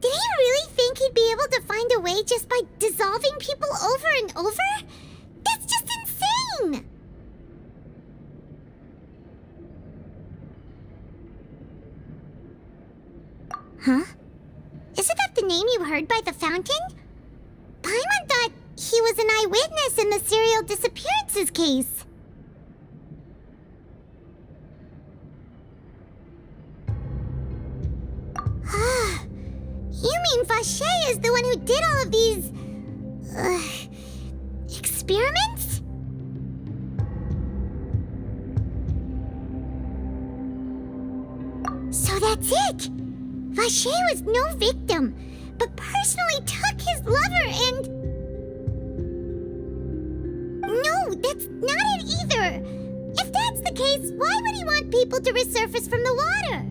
did he really think he'd be able to find a way just by dissolving people over and over? That's just insane! Huh? Isn't that the name you heard by the fountain? Paimon thought he was an eyewitness in the serial disappearances case. You mean Vache is the one who did all of these... experiments? So that's it! Vache was no victim, but personally took his lover and... No, that's not it either! If that's the case, why would he want people to resurface from the water?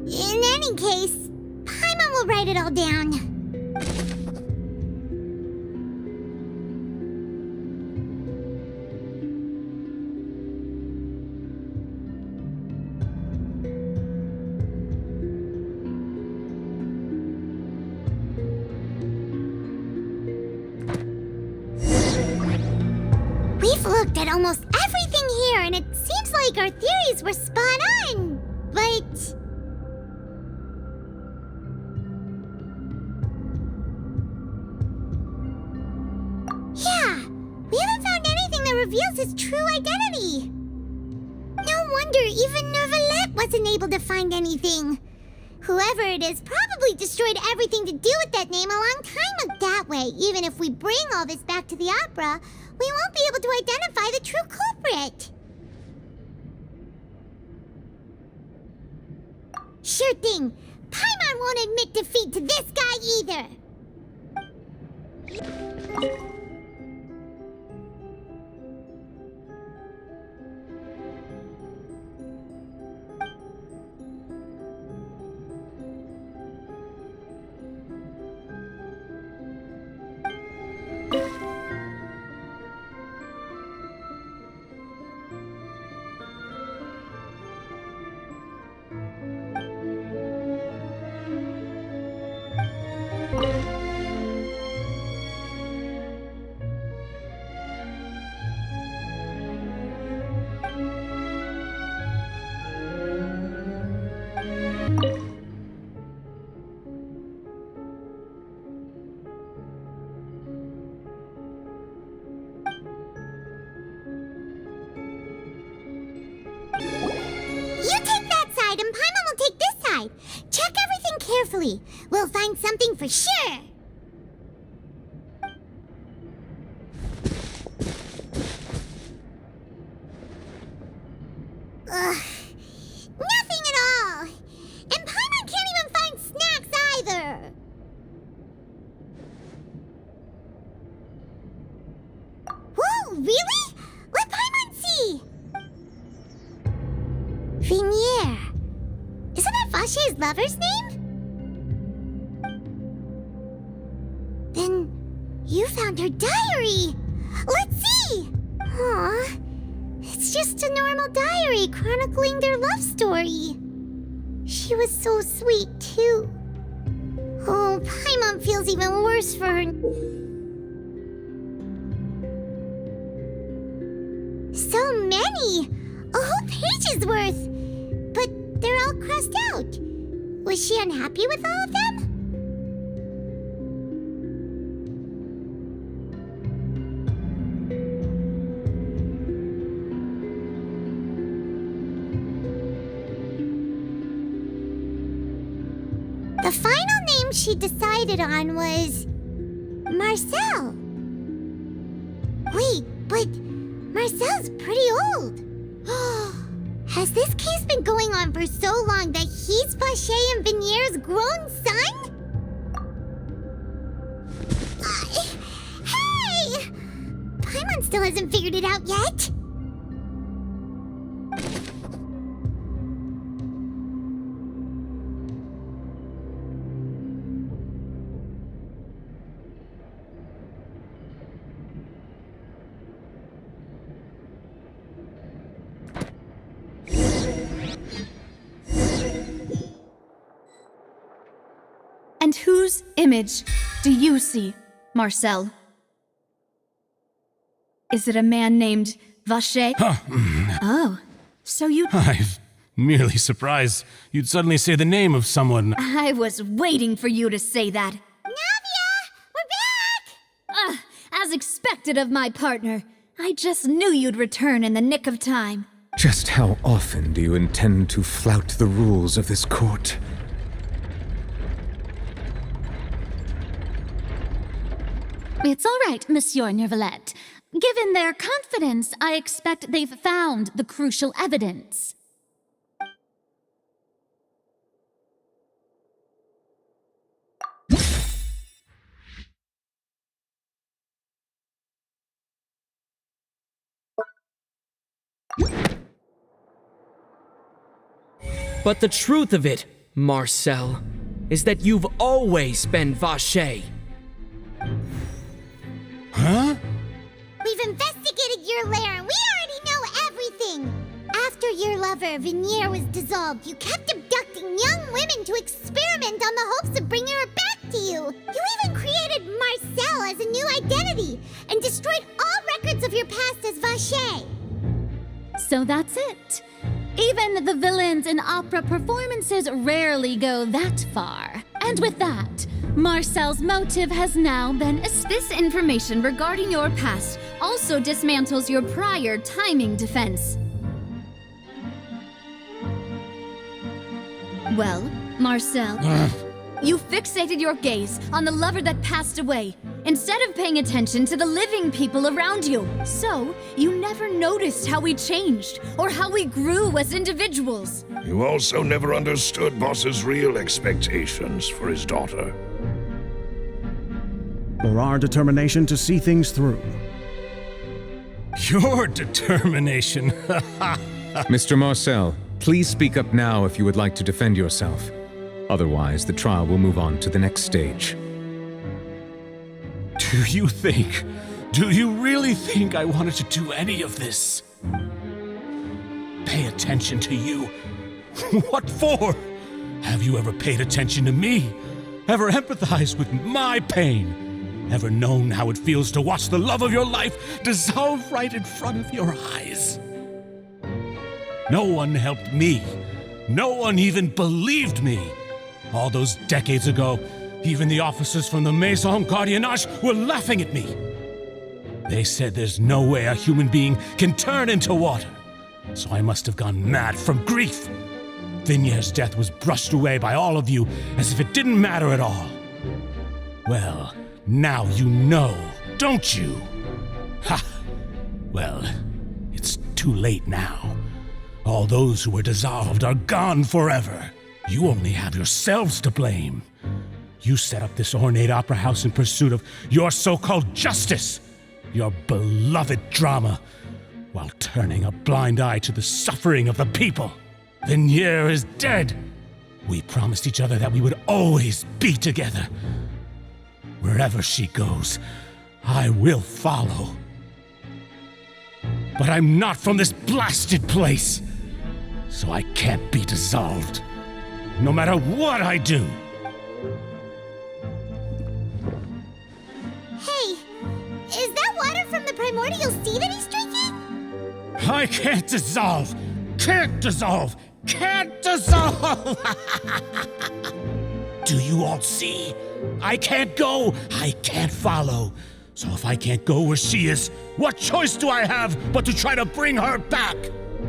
In any case, Paimon will write it all down. We've looked at almost everything here, and it seems like our theories were spot on. But... yeah, we haven't found anything that reveals his true identity. No wonder even Neuvillette wasn't able to find anything. Whoever it is probably destroyed everything to do with that name a long time ago. That way, even if we bring all this back to the opera, we won't be able to identify the true culprit. Sure thing. Paimon won't admit defeat to this guy either. Check everything carefully. We'll find something for sure. Ugh. Nothing at all. And Paimon can't even find snacks either. Whoa, really? Let Paimon see. Vinier. Isn't that Vache's lover's name? Then you found her diary. Let's see. Aw, it's just a normal diary chronicling their love story. She was so sweet, too. Oh, Paimon feels even worse for her. So many! A whole page's worth! But they're all crossed out. Was she unhappy with all of them? The final name she decided on was Marcel. Wait, but Marcel's pretty old. Has this case been going on for so long that he's Vacher and Vinier's grown son? Hey! Paimon still hasn't figured it out yet. And whose image do you see, Marcel? Is it a man named Vacher? Oh, so you... I'm merely surprised you'd suddenly say the name of someone. I was waiting for you to say that. Navia! We're back! As expected of my partner. I just knew you'd return in the nick of time. Just how often do you intend to flout the rules of this court? It's all right, Monsieur Nervalette. Given their confidence, I expect they've found the crucial evidence. But the truth of it, Marcel, is that you've always been Vacher. Huh? We've investigated your lair and we already know everything. After your lover, Vinier, was dissolved, you kept abducting young women to experiment on the hopes of bringing her back to you. You even created Marcel as a new identity and destroyed all records of your past as Vacher. So that's it. Even the villains in opera performances rarely go that far. And with that, Marcel's motive has now been This information regarding your past also dismantles your prior timing defense. Well, Marcel, you fixated your gaze on the lover that passed away, instead of paying attention to the living people around you. So, you never noticed how we changed, or how we grew as individuals. You also never understood Boss's real expectations for his daughter. Or our determination to see things through. Your determination. Mr. Marcel, please speak up now if you would like to defend yourself. Otherwise, the trial will move on to the next stage. Do you really think I wanted to do any of this? Pay attention to you? What for? Have you ever paid attention to me? Ever empathized with my pain? Ever known how it feels to watch the love of your life dissolve right in front of your eyes? No one helped me. No one even believed me. All those decades ago, even the officers from the Maison Gardiennage were laughing at me. They said there's no way a human being can turn into water. So I must have gone mad from grief. Vinier's death was brushed away by all of you as if it didn't matter at all. Well, now you know, don't you? Ha! Well, it's too late now. All those who were dissolved are gone forever. You only have yourselves to blame. You set up this ornate opera house in pursuit of your so-called justice, your beloved drama, while turning a blind eye to the suffering of the people. Vinier is dead. We promised each other that we would always be together. Wherever she goes, I will follow. But I'm not from this blasted place, so I can't be dissolved, no matter what I do. Hey, is that water from the primordial sea that he's drinking? I can't dissolve! Can't dissolve! Can't dissolve! Do you all see? I can't go, I can't follow. So if I can't go where she is, what choice do I have but to try to bring her back?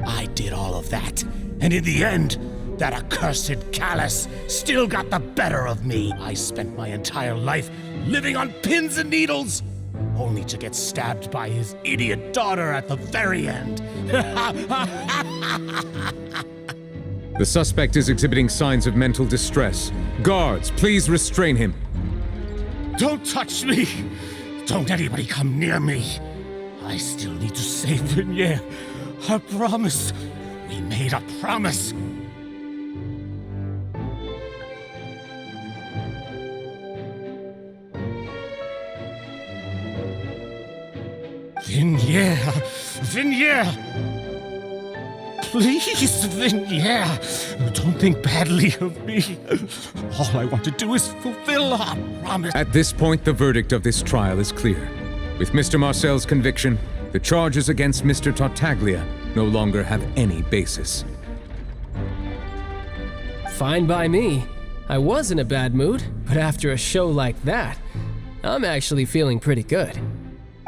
I did all of that, and in the end, That accursed Callus still got the better of me. I spent my entire life living on pins and needles, only to get stabbed by his idiot daughter at the very end. The suspect is exhibiting signs of mental distress. Guards, please restrain him. Don't touch me! Don't anybody come near me! I still need to save Vignere. I promise. We made a promise. Vignere! Please, Vignere! Don't think badly of me. All I want to do is fulfill our promise. At this point, the verdict of this trial is clear. With Mr. Marcel's conviction, the charges against Mr. Tartaglia no longer have any basis. Fine by me. I was in a bad mood, but after a show like that, I'm actually feeling pretty good.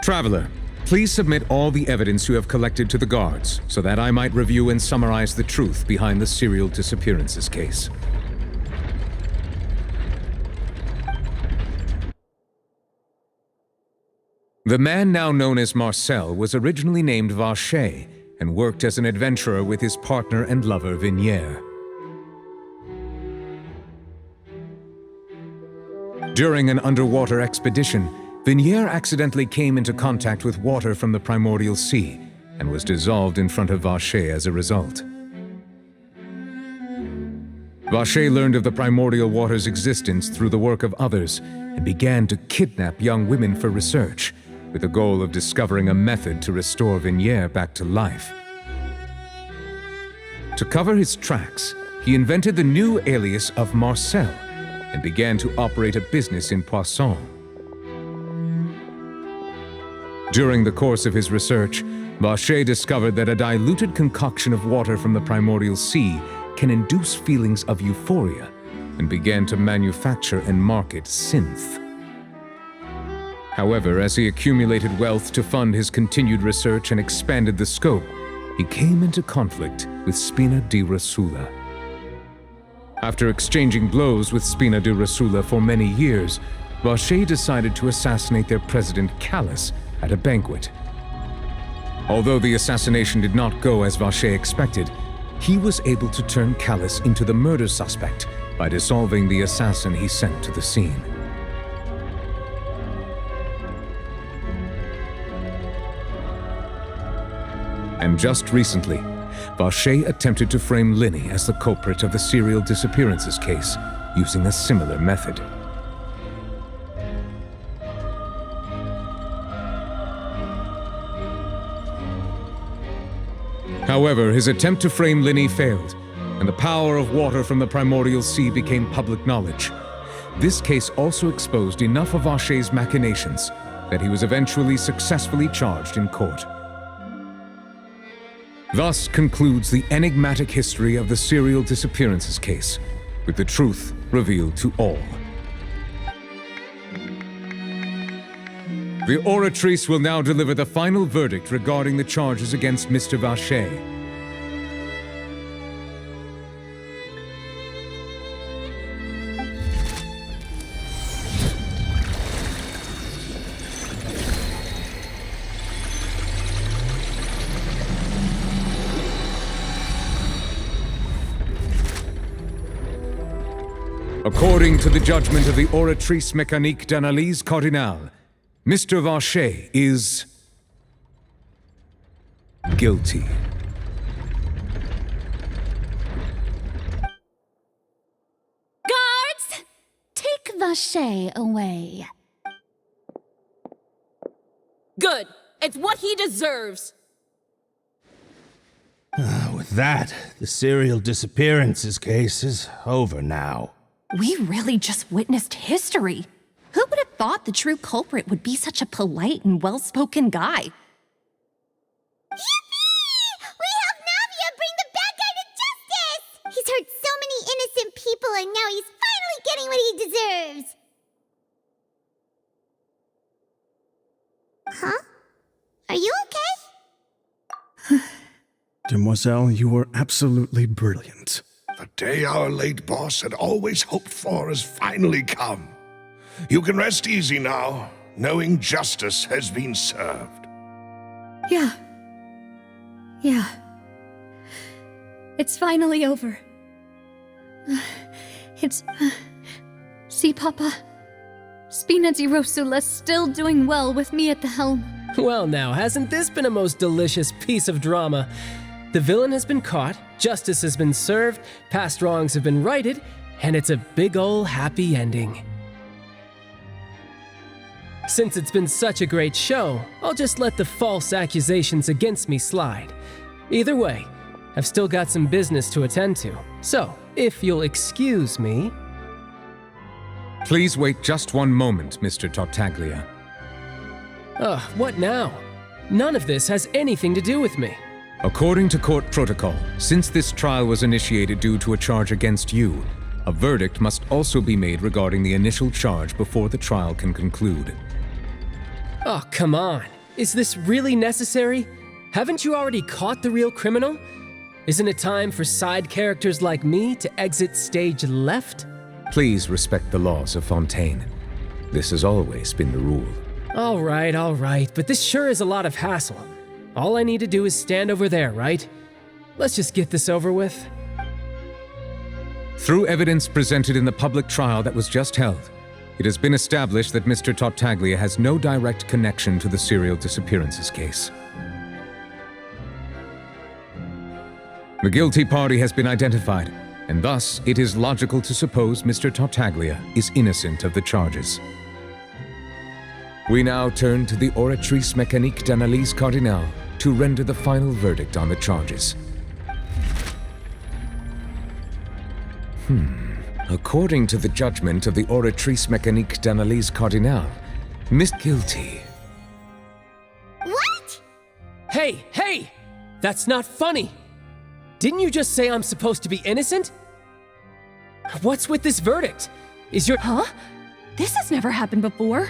Traveler, please submit all the evidence you have collected to the guards, so that I might review and summarize the truth behind the serial disappearances case. The man now known as Marcel was originally named Vacher and worked as an adventurer with his partner and lover Vignere. During an underwater expedition, Vignere accidentally came into contact with water from the primordial sea and was dissolved in front of Vacher as a result. Vacher learned of the primordial water's existence through the work of others and began to kidnap young women for research, with the goal of discovering a method to restore Vignere back to life. To cover his tracks, he invented the new alias of Marcel and began to operate a business in Poisson. During the course of his research, Vacher discovered that a diluted concoction of water from the primordial sea can induce feelings of euphoria and began to manufacture and market synth. However, as he accumulated wealth to fund his continued research and expanded the scope, he came into conflict with Spina di Rosula. After exchanging blows with Spina di Rosula for many years, Vacher decided to assassinate their president Callus at a banquet. Although the assassination did not go as Vacher expected, he was able to turn Callus into the murder suspect by dissolving the assassin he sent to the scene. And just recently, Vacher attempted to frame Linny as the culprit of the serial disappearances case, using a similar method. However, his attempt to frame Linny failed, and the power of water from the primordial sea became public knowledge. This case also exposed enough of Vacher's machinations that he was eventually successfully charged in court. Thus concludes the enigmatic history of the serial disappearances case, with the truth revealed to all. The oratrice will now deliver the final verdict regarding the charges against Mr. Vacher. According to the judgment of the oratrice mécanique d'analyse cardinale, Mr. Vacher is guilty. Guards! Take Vacher away. Good. It's what he deserves. With that, the serial disappearances case is over now. We really just witnessed history. Who would have thought the true culprit would be such a polite and well-spoken guy? Yippee! We helped Navia bring the bad guy to justice! He's hurt so many innocent people, and now he's finally getting what he deserves! Huh? Are you okay? Demoiselle, you were absolutely brilliant. The day our late boss had always hoped for has finally come. You can rest easy now, knowing justice has been served. Yeah. It's finally over. See, Papa? Spina di Rosula's still doing well with me at the helm. Well now, hasn't this been a most delicious piece of drama? The villain has been caught, justice has been served, past wrongs have been righted, and it's a big ol' happy ending. Since it's been such a great show, I'll just let the false accusations against me slide. Either way, I've still got some business to attend to, so if you'll excuse me... Please wait just one moment, Mr. Tartaglia. What now? None of this has anything to do with me. According to court protocol, since this trial was initiated due to a charge against you, a verdict must also be made regarding the initial charge before the trial can conclude. Oh, come on. Is this really necessary? Haven't you already caught the real criminal? Isn't it time for side characters like me to exit stage left? Please respect the laws of Fontaine. This has always been the rule. All right, but this sure is a lot of hassle. All I need to do is stand over there, right? Let's just get this over with. Through evidence presented in the public trial that was just held, it has been established that Mr. Tartaglia has no direct connection to the serial disappearances case. The guilty party has been identified, and thus it is logical to suppose Mr. Tartaglia is innocent of the charges. We now turn to the Oratrice Mécanique d'Analyse Cardinale to render the final verdict on the charges. According to the judgment of the Oratrice Mécanique d'Analyse Cardinale, Miss Guilty. What? Hey! That's not funny! Didn't you just say I'm supposed to be innocent? What's with this verdict? Is your— Huh? This has never happened before.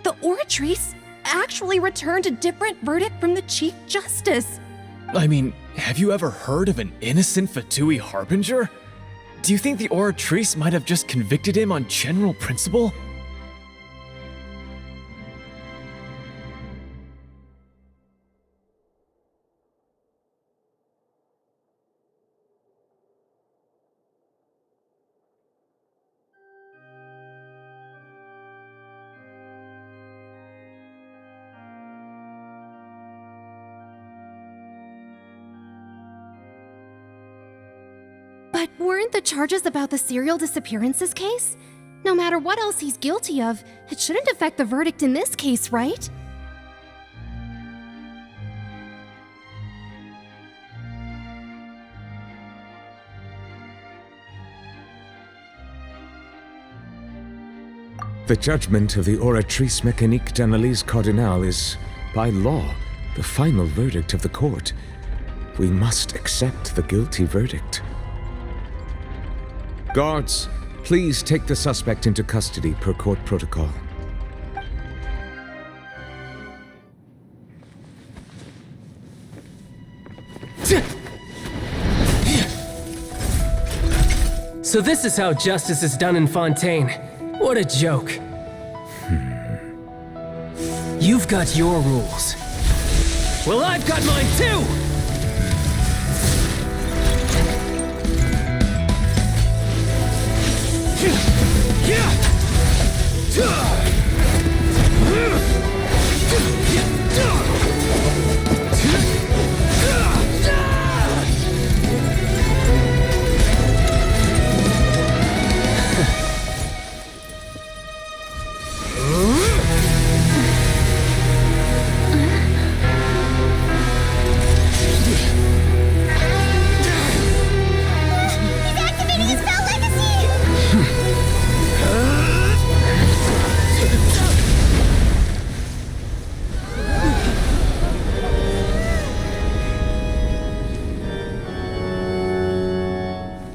The Oratrice actually returned a different verdict from the Chief Justice. I mean, have you ever heard of an innocent Fatui Harbinger? Do you think the Oratrice might have just convicted him on general principle? But weren't the charges about the serial disappearances case? No matter what else he's guilty of, it shouldn't affect the verdict in this case, right? The judgment of the Oratrice Mécanique d'Analyse Cardinale is, by law, the final verdict of the court. We must accept the guilty verdict. Guards, please take the suspect into custody per court protocol. So this is how justice is done in Fontaine. What a joke. You've got your rules. Well, I've got mine too!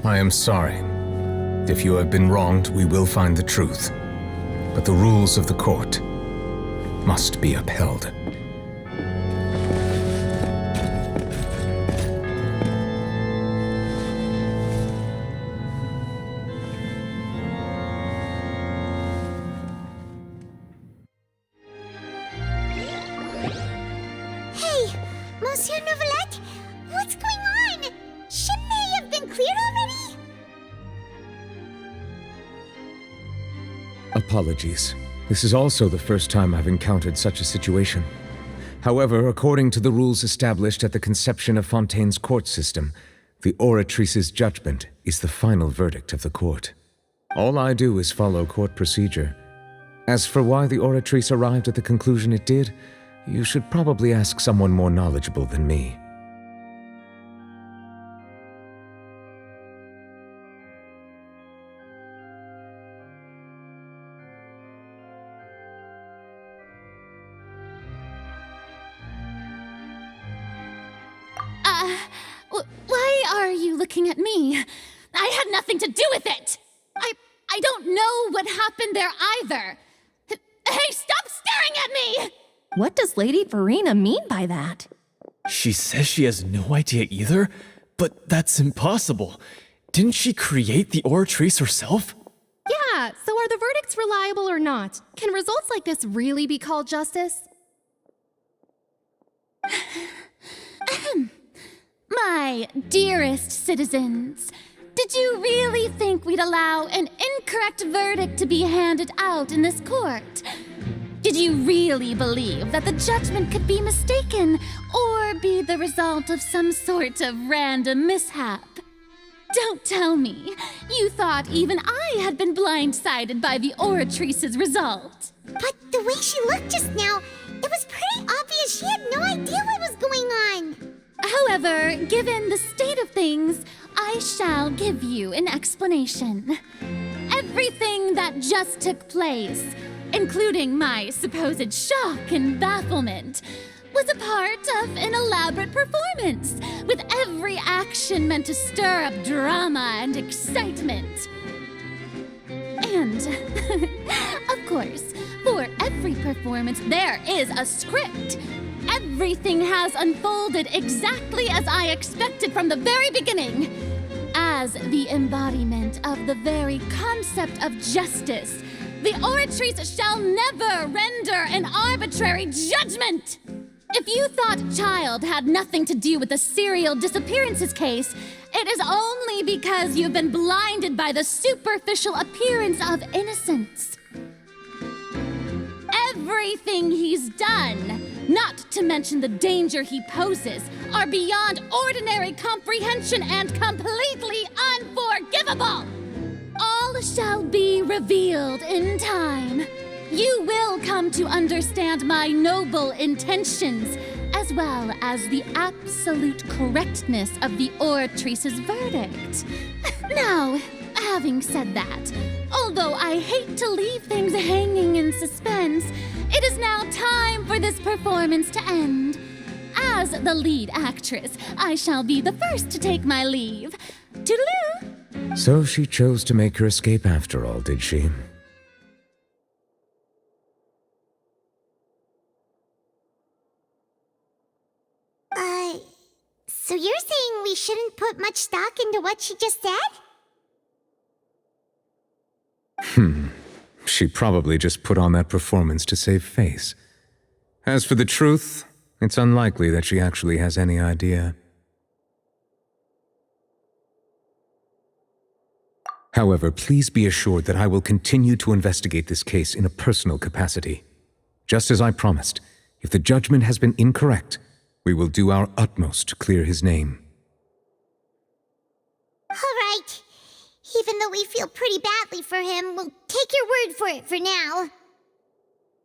I am sorry. If you have been wronged, we will find the truth. But the rules of the court must be upheld. Apologies. This is also the first time I've encountered such a situation. However, according to the rules established at the conception of Fontaine's court system, the Oratrice's judgment is the final verdict of the court. All I do is follow court procedure. As for why the Oratrice arrived at the conclusion it did, you should probably ask someone more knowledgeable than me. Why are you looking at me? I had nothing to do with it! I don't know what happened there either! Hey, stop staring at me! What does Lady Verena mean by that? She says she has no idea either, but that's impossible. Didn't she create the Oratrice herself? Yeah, so are the verdicts reliable or not? Can results like this really be called justice? My dearest citizens, did you really think we'd allow an incorrect verdict to be handed out in this court? Did you really believe that the judgment could be mistaken or be the result of some sort of random mishap? Don't tell me you thought even I had been blindsided by the Oratrice's result. But the way she looked just now, it was pretty obvious she had no idea what was going on. However, given the state of things, I shall give you an explanation. Everything that just took place, including my supposed shock and bafflement, was a part of an elaborate performance, with every action meant to stir up drama and excitement. And, of course, for every performance there is a script. Everything has unfolded exactly as I expected from the very beginning. As the embodiment of the very concept of justice, the Oratrice shall never render an arbitrary judgment! If you thought Child had nothing to do with the serial disappearances case, it is only because you've been blinded by the superficial appearance of innocence. Everything he's done, not to mention the danger he poses, are beyond ordinary comprehension and completely unforgivable! All shall be revealed in time. You will come to understand my noble intentions, as well as the absolute correctness of the Oratrice's verdict. Now, having said that, although I hate to leave things hanging in suspense, it is now time for this performance to end. As the lead actress, I shall be the first to take my leave. Toodaloo! So she chose to make her escape after all, did she? So you're saying we shouldn't put much stock into what she just said? She probably just put on that performance to save face. As for the truth, it's unlikely that she actually has any idea. However, please be assured that I will continue to investigate this case in a personal capacity. Just as I promised, if the judgment has been incorrect, we will do our utmost to clear his name. All right. Even though we feel pretty badly for him, we'll take your word for it for now.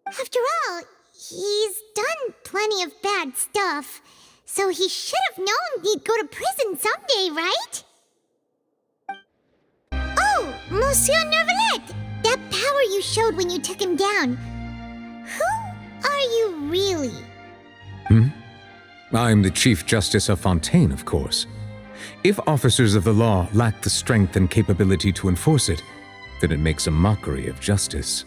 After all, he's done plenty of bad stuff, so he should have known he'd go to prison someday, right? Oh, Monsieur Neuvillette! That power you showed when you took him down. Who are you really? I'm the Chief Justice of Fontaine, of course. If officers of the law lack the strength and capability to enforce it, then it makes a mockery of justice.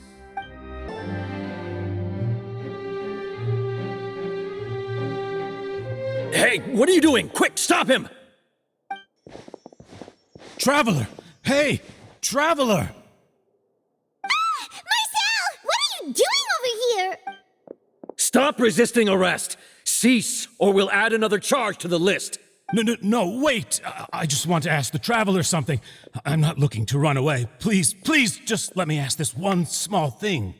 Hey, what are you doing? Quick, stop him! Traveler! Hey! Traveler! Marcel! What are you doing over here? Stop resisting arrest! Cease, or we'll add another charge to the list. No, wait! I just want to ask the Traveler something. I'm not looking to run away. Please, just let me ask this one small thing.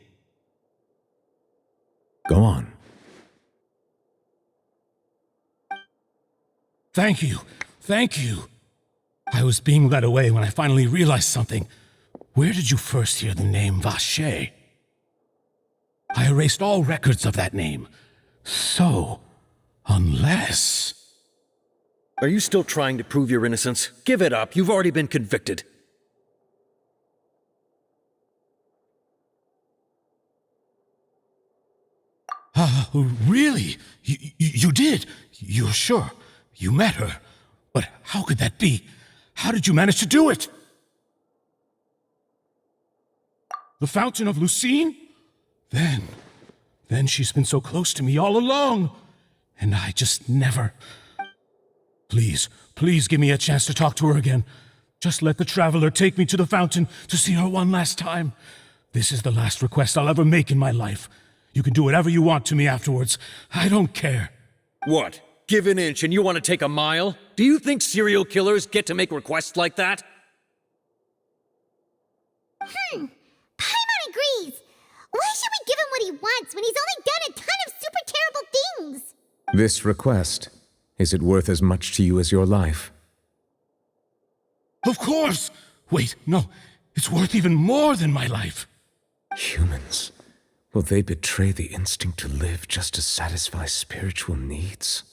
Go on. Thank you. I was being led away when I finally realized something. Where did you first hear the name Vache? I erased all records of that name. So, unless... Are you still trying to prove your innocence? Give it up. You've already been convicted. Really? You did? You're sure? You met her? But how could that be? How did you manage to do it? The Fountain of Lucine? Then she's been so close to me all along. And I just never... Please give me a chance to talk to her again. Just let the Traveler take me to the fountain to see her one last time. This is the last request I'll ever make in my life. You can do whatever you want to me afterwards. I don't care. What? Give an inch and you want to take a mile? Do you think serial killers get to make requests like that? Paimon agrees. Why should we give him what he wants when he's only done a ton of super terrible things? This request, is it worth as much to you as your life? Of course! Wait, no. It's worth even more than my life. Humans. Will they betray the instinct to live just to satisfy spiritual needs?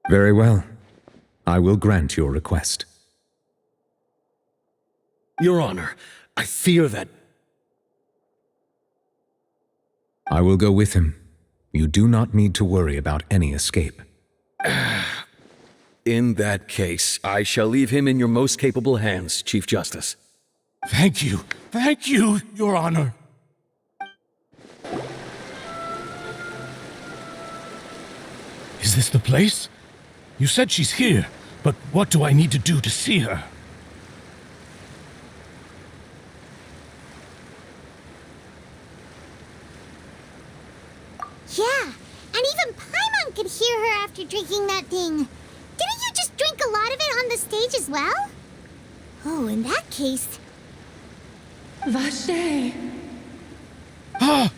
Very well. I will grant your request. Your Honor, I fear that... I will go with him. You do not need to worry about any escape. In that case, I shall leave him in your most capable hands, Chief Justice. Thank you, Your Honor. Is this the place? You said she's here, but what do I need to do to see her? Yeah, and even Paimon could hear her after drinking that thing. Didn't you just drink a lot of it on the stage as well? Oh, in that case... Vache! Ah!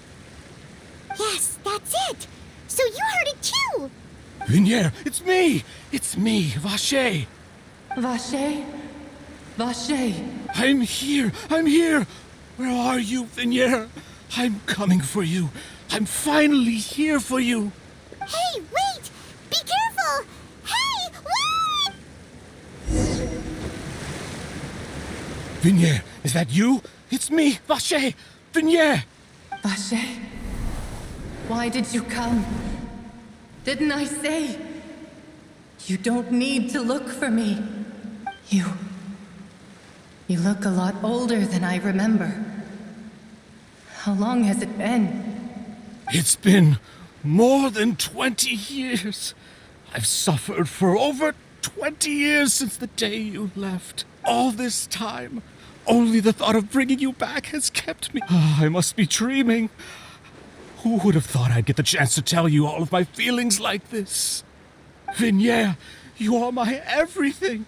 Yes, that's it! So you heard it too! Vignier, it's me, Vache. Vache? Vache? I'm here! Where are you, Vignier? I'm coming for you. I'm finally here for you. Hey, wait! Be careful! Hey, wait! Vignier, is that you? It's me, Vache! Vignier! Vache? Why did you come? Didn't I say? You don't need to look for me. You look a lot older than I remember. How long has it been? It's been more than 20 years. I've suffered for over 20 years since the day you left. All this time, only the thought of bringing you back has kept me. I must be dreaming. Who would have thought I'd get the chance to tell you all of my feelings like this? Vignier, you are my everything.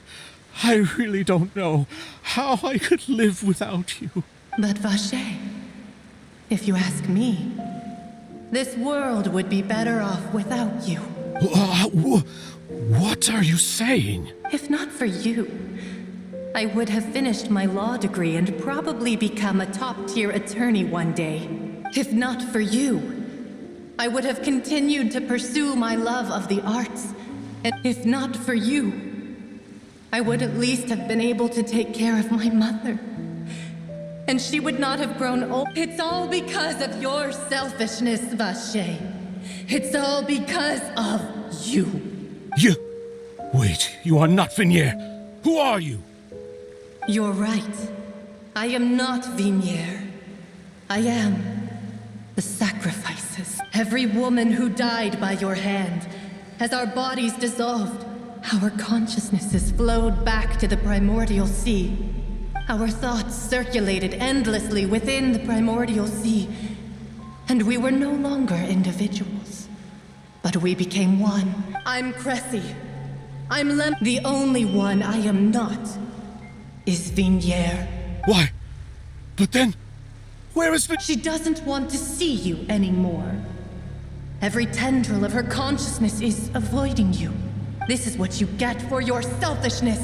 I really don't know how I could live without you. But Vache, if you ask me, this world would be better off without you. What are you saying? If not for you, I would have finished my law degree and probably become a top-tier attorney one day. If not for you, I would have continued to pursue my love of the arts. And if not for you, I would at least have been able to take care of my mother. And she would not have grown old. It's all because of your selfishness, Vache. It's all because of you. You... Wait, you are not Vignier. Who are you? You're right. I am not Vignier. I am the sacrifices. Every woman who died by your hand, as our bodies dissolved, our consciousnesses flowed back to the primordial sea. Our thoughts circulated endlessly within the primordial sea, and we were no longer individuals, but we became one. I'm Cressy. The only one I am not is Vignier. Why? But then, where is She doesn't want to see you anymore. Every tendril of her consciousness is avoiding you. This is what you get for your selfishness.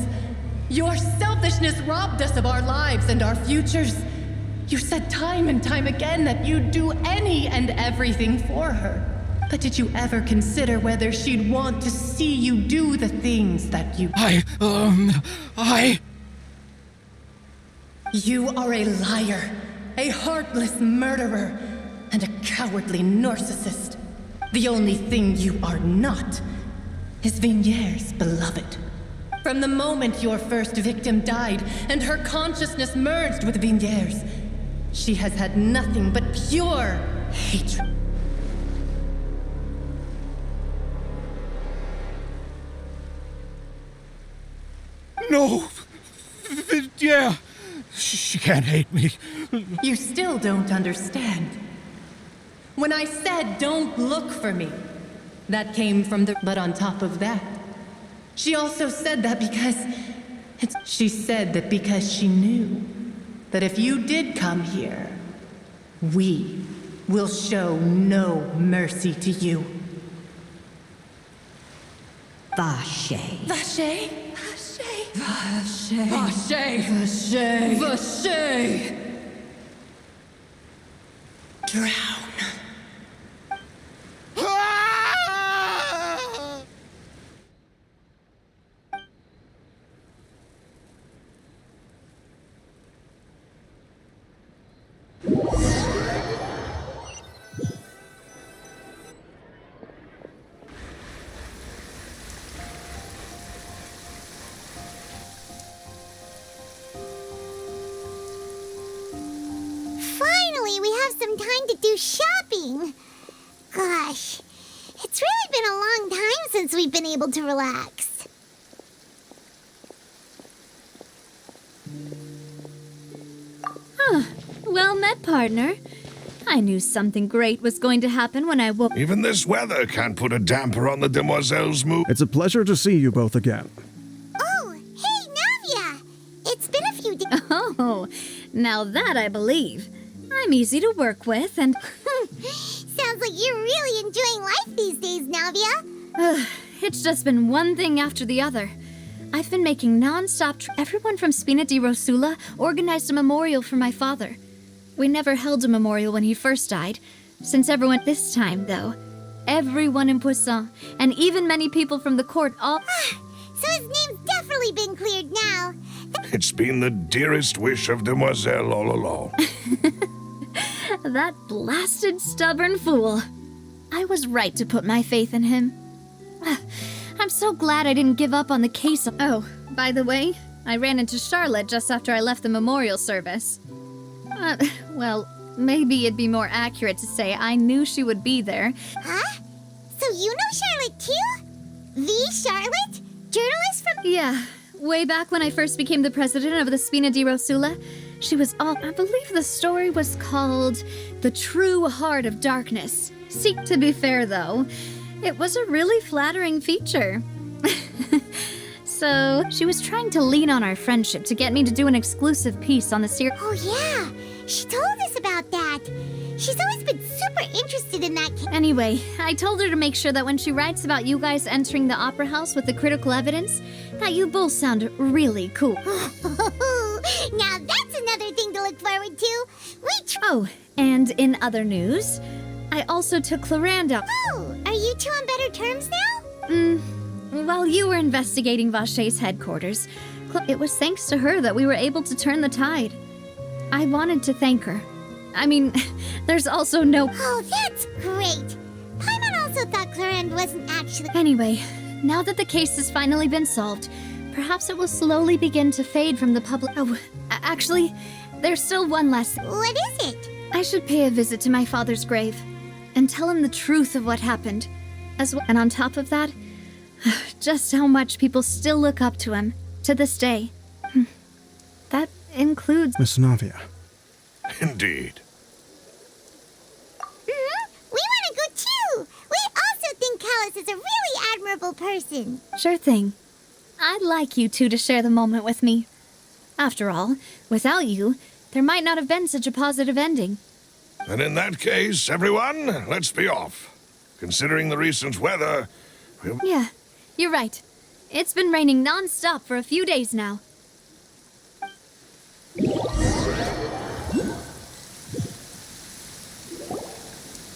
Your selfishness robbed us of our lives and our futures. You said time and time again that you'd do any and everything for her. But did you ever consider whether she'd want to see you do the things that you... You are a liar, a heartless murderer, and a cowardly narcissist. The only thing you are not is Vignier's beloved. From the moment your first victim died and her consciousness merged with Vignier's, she has had nothing but pure hatred. No! Yeah! She can't hate me. You still don't understand. When I said don't look for me, that came from the... But on top of that, she also said that because... She said that because she knew that if you did come here, we will show no mercy to you. Vache. Vache? Vache. Vache. Vache. Vache. Drown. Finally, we have some time to do shopping. Gosh, it's really been a long time since we've been able to relax. Well met, partner. I knew something great was going to happen when I woke. Even this weather can't put a damper on the demoiselle's mood. It's a pleasure to see you both again. Oh, hey, Navia! It's been a few days. Oh, now that I believe. I'm easy to work with, and... Sounds like you're really enjoying life these days, Navia. It's just been one thing after the other. I've been making non-stop Everyone from Spina di Rosula organized a memorial for my father. We never held a memorial when he first died. Since everyone... This time, though, everyone in Poisson, and even many people from the court all... So his name's definitely been cleared now. It's been the dearest wish of Demoiselle all along. That blasted stubborn fool. I was right to put my faith in him. I'm so glad I didn't give up on the case. Oh, by the way, I ran into Charlotte just after I left the memorial service. Well, maybe it'd be more accurate to say I knew she would be there. Huh? So you know Charlotte too? The Charlotte? Journalist from... Yeah, way back when I first became the president of the Spina di Rosula. She was all... I believe the story was called The True Heart of Darkness. See, to be fair, though, it was a really flattering feature. So, she was trying to lean on our friendship to get me to do an exclusive piece on the series. Oh, yeah. She told us about that. She's always been super interested in that case. Anyway, I told her to make sure that when she writes about you guys entering the opera house with the critical evidence, that you both sound really cool. Now that's another thing to look forward to. Oh, and in other news, I also took Clarande out. Oh, are you two on better terms now? While you were investigating Vache's headquarters, it was thanks to her that we were able to turn the tide. I wanted to thank her. I mean, there's also no... Oh, that's great. Paimon also thought Clarande wasn't actually... Anyway, now that the case has finally been solved, perhaps it will slowly begin to fade from the public... Oh, actually, there's still one last... What is it? I should pay a visit to my father's grave and tell him the truth of what happened. And on top of that, just how much people still look up to him to this day. That includes... Miss Navia. Indeed. We want to go too. We also think Callus is a really admirable person. Sure thing. I'd like you two to share the moment with me. After all, without you, there might not have been such a positive ending. And in that case, everyone, let's be off. Considering the recent weather, Yeah, you're right. It's been raining non-stop for a few days now.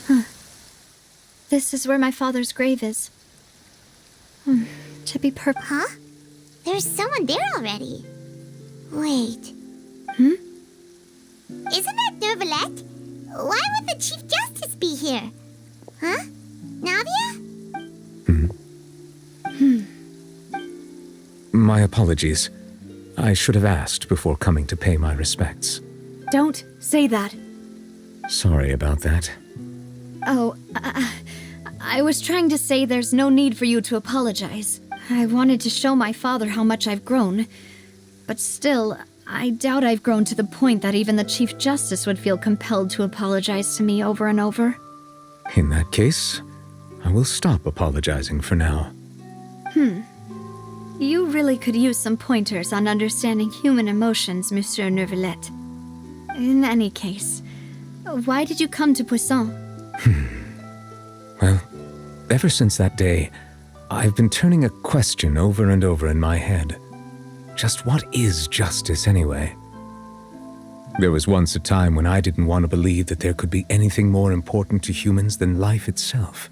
Huh. This is where my father's grave is. To be perfect. Huh? There's someone there already. Wait. Isn't that Nervalette? Why would the Chief Justice be here? Huh? Navia? My apologies. I should have asked before coming to pay my respects. Don't say that. Sorry about that. Oh, I was trying to say there's no need for you to apologize. I wanted to show my father how much I've grown. But still, I doubt I've grown to the point that even the Chief Justice would feel compelled to apologize to me over and over. In that case, I will stop apologizing for now. You really could use some pointers on understanding human emotions, Monsieur Nervalette. In any case, why did you come to Poisson? Well, ever since that day, I've been turning a question over and over in my head. Just what is justice anyway? There was once a time when I didn't want to believe that there could be anything more important to humans than life itself.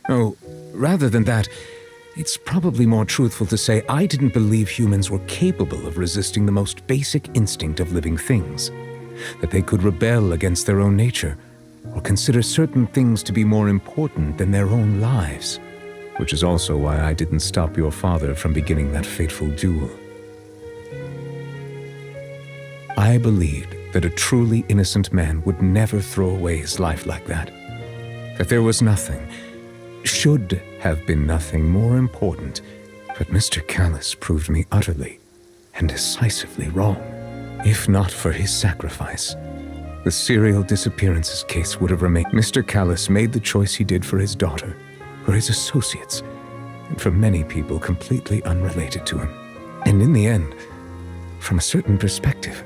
Oh, rather than that, it's probably more truthful to say I didn't believe humans were capable of resisting the most basic instinct of living things, that they could rebel against their own nature, or consider certain things to be more important than their own lives, which is also why I didn't stop your father from beginning that fateful duel. I believed that a truly innocent man would never throw away his life like that, that there was nothing, should have been nothing more important, but Mr. Callus proved me utterly and decisively wrong. If not for his sacrifice, the serial disappearances case would have remained. Mr. Callus made the choice he did for his daughter, for his associates, and for many people completely unrelated to him. And in the end, from a certain perspective,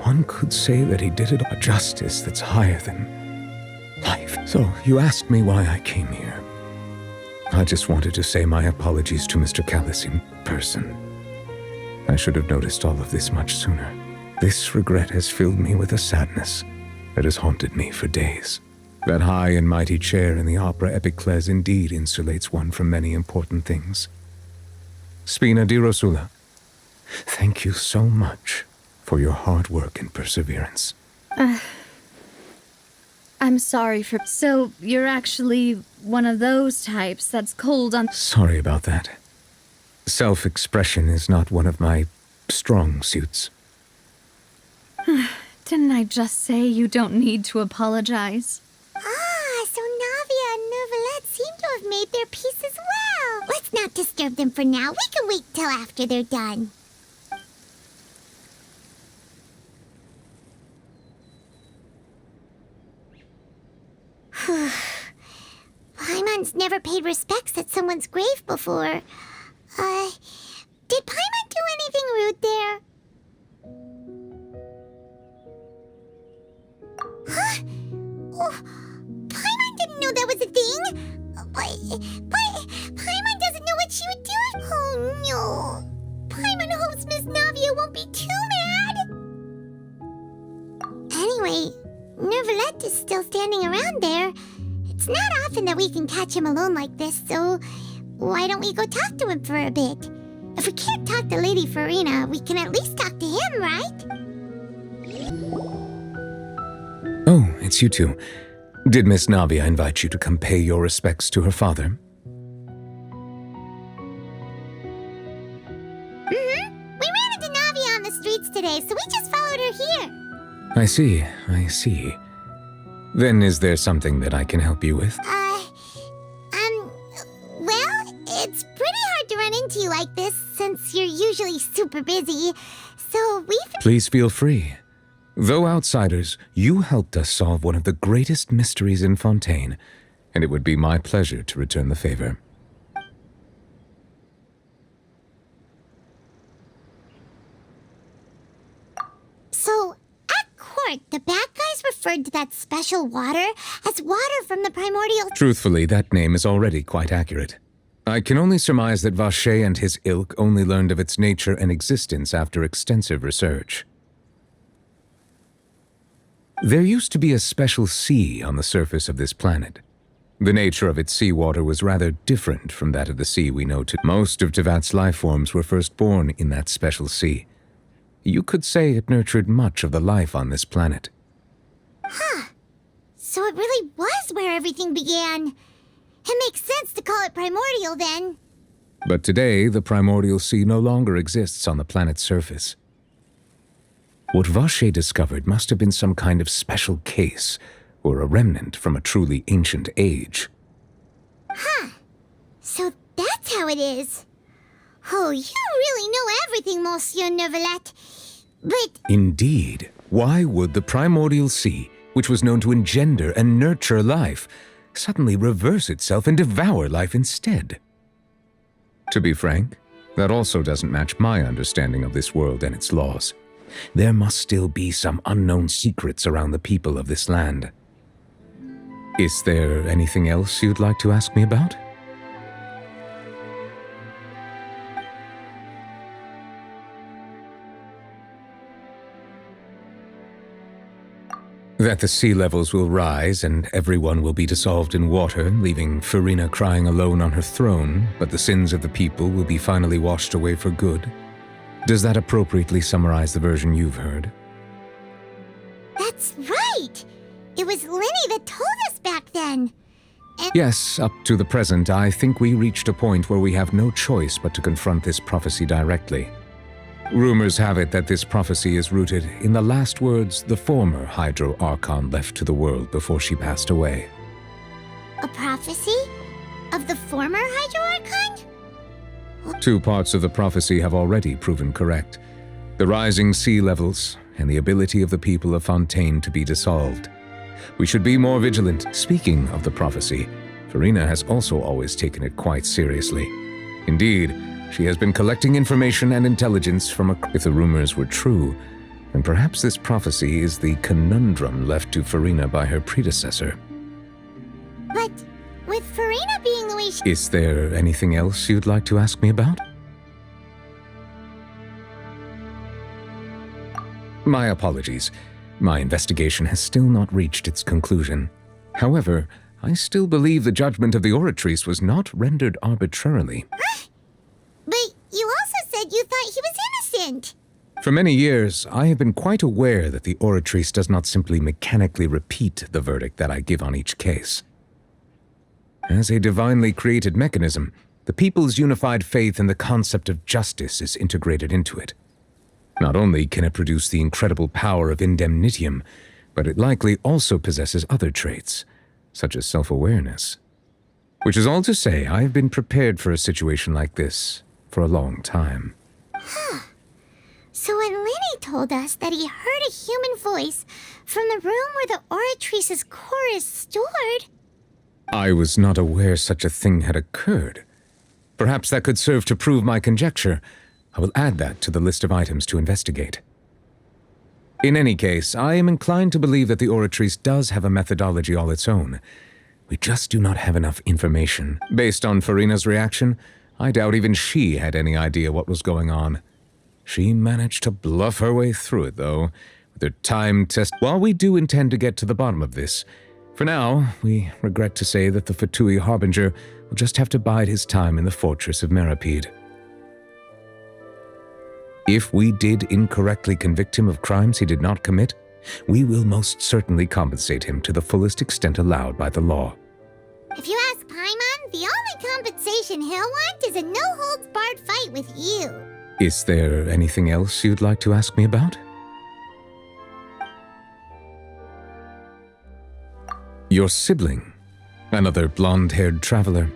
one could say that he did it a justice that's higher than life. So, you asked me why I came here. I just wanted to say my apologies to Mr. Callus in person. I should have noticed all of this much sooner. This regret has filled me with a sadness that has haunted me for days. That high and mighty chair in the opera Epiclese indeed insulates one from many important things. Spina di Rosula, thank you so much for your hard work and perseverance. I'm sorry for... So, you're actually one of those types that's cold on... Sorry about that. Self-expression is not one of my strong suits. Didn't I just say you don't need to apologize? So Navia and Nervalette seem to have made their peace as well. Let's not disturb them for now. We can wait till after they're done. Paimon's never paid respects at someone's grave before. Did Paimon do anything rude there? Huh? Oh, Paimon didn't know that was a thing. But Paimon doesn't know what she would do. Oh no. Paimon hopes Miss Navia won't be too mad. Anyway, Nervalette is still standing around there. It's not often that we can catch him alone like this, so why don't we go talk to him for a bit? If we can't talk to Lady Farina, we can at least talk to him, right? Oh, it's you two. Did Miss Navia invite you to come pay your respects to her father? We ran into Navia on the streets today, so we just followed her here. I see. Then is there something that I can help you with? Well, it's pretty hard to run into you like this, since you're usually super busy, so we've... Please feel free. Though outsiders, you helped us solve one of the greatest mysteries in Fontaine, and it would be my pleasure to return the favor. short, the bad guys referred to that special water as water from the primordial... Truthfully, that name is already quite accurate. I can only surmise that Vacher and his ilk only learned of its nature and existence after extensive research. There used to be a special sea on the surface of this planet. The nature of its seawater was rather different from that of the sea we know today. Most of Tevat's life forms were first born in that special sea. You could say it nurtured much of the life on this planet. Huh. So it really was where everything began. It makes sense to call it primordial then. But today, the primordial sea no longer exists on the planet's surface. What Vacher discovered must have been some kind of special case, or a remnant from a truly ancient age. Huh. So that's how it is. Oh, you really know everything, Monsieur Neuvillette. But... Indeed. Why would the primordial sea, which was known to engender and nurture life, suddenly reverse itself and devour life instead? To be frank, that also doesn't match my understanding of this world and its laws. There must still be some unknown secrets around the people of this land. Is there anything else you'd like to ask me about? That the sea levels will rise and everyone will be dissolved in water, leaving Farina crying alone on her throne, but the sins of the people will be finally washed away for good. Does that appropriately summarize the version you've heard? That's right! It was Linny that told us back then. And Yes, up to the present, I think we reached a point where we have no choice but to confront this prophecy directly. Rumors have it that this prophecy is rooted in the last words the former Hydro Archon left to the world before she passed away. a prophecy? Of the former Hydro Archon? Two parts of the prophecy have already proven correct. The rising sea levels and the ability of the people of Fontaine to be dissolved. We should be more vigilant. Speaking of the prophecy, Farina has also always taken it quite seriously. Indeed, she has been collecting information and intelligence from if the rumors were true, then perhaps this prophecy is the conundrum left to Farina by her predecessor. But with Farina being the way she— Is there anything else you'd like to ask me about? My apologies. My investigation has still not reached its conclusion. However, I still believe the judgment of the Oratrice was not rendered arbitrarily. But you also said you thought he was innocent. For many years, I have been quite aware that the Oratrice does not simply mechanically repeat the verdict that I give on each case. As a divinely created mechanism, the people's unified faith in the concept of justice is integrated into it. Not only can it produce the incredible power of indemnitium, but it likely also possesses other traits, such as self-awareness. Which is all to say, I have been prepared for a situation like this for a long time. Huh. So when Linny told us that he heard a human voice from the room where the Oratrice's core is stored— I was not aware such a thing had occurred. Perhaps that could serve to prove my conjecture. I will add that to the list of items to investigate. In any case, I am inclined to believe that the Oratrice does have a methodology all its own. We just do not have enough information. Based on Farina's reaction, I doubt even she had any idea what was going on. She managed to bluff her way through it, though, with her time test. While we do intend to get to the bottom of this, for now, we regret to say that the Fatui Harbinger will just have to bide his time in the fortress of Meripede. If we did incorrectly convict him of crimes he did not commit, we will most certainly compensate him to the fullest extent allowed by the law. If you ask Paimon, the only compensation he'll want is a no-holds-barred fight with you. Is there anything else you'd like to ask me about? Your sibling, another blonde-haired traveler.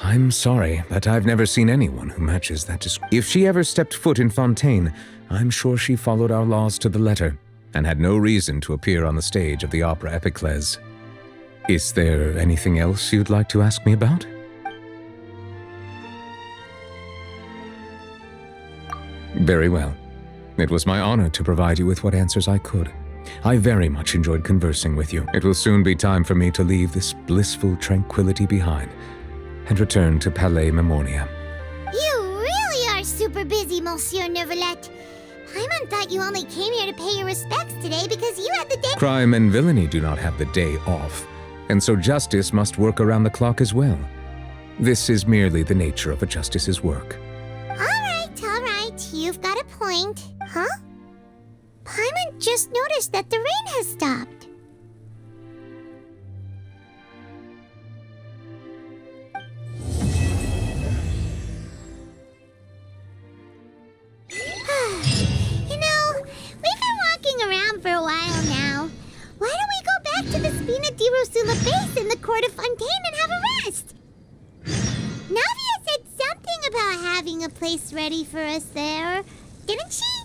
I'm sorry, but I've never seen anyone who matches that description. If she ever stepped foot in Fontaine, I'm sure she followed our laws to the letter and had no reason to appear on the stage of the opera Epiclese. Is there anything else you'd like to ask me about? Very well. It was my honor to provide you with what answers I could. I very much enjoyed conversing with you. It will soon be time for me to leave this blissful tranquility behind and return to Palais Memoria. You really are super busy, Monsieur Neuvillette. Paimon thought you only came here to pay your respects today because you had the day— Crime and villainy do not have the day off, and so justice must work around the clock as well. This is merely the nature of a justice's work. All right. You've got a point. Huh? Paimon just noticed that the rain has stopped. We've been walking around for a while now. Why don't we go back to the Spina di Rosula base in the court of Fontaine and have a rest? Navia said something about having a place ready for us there, didn't she?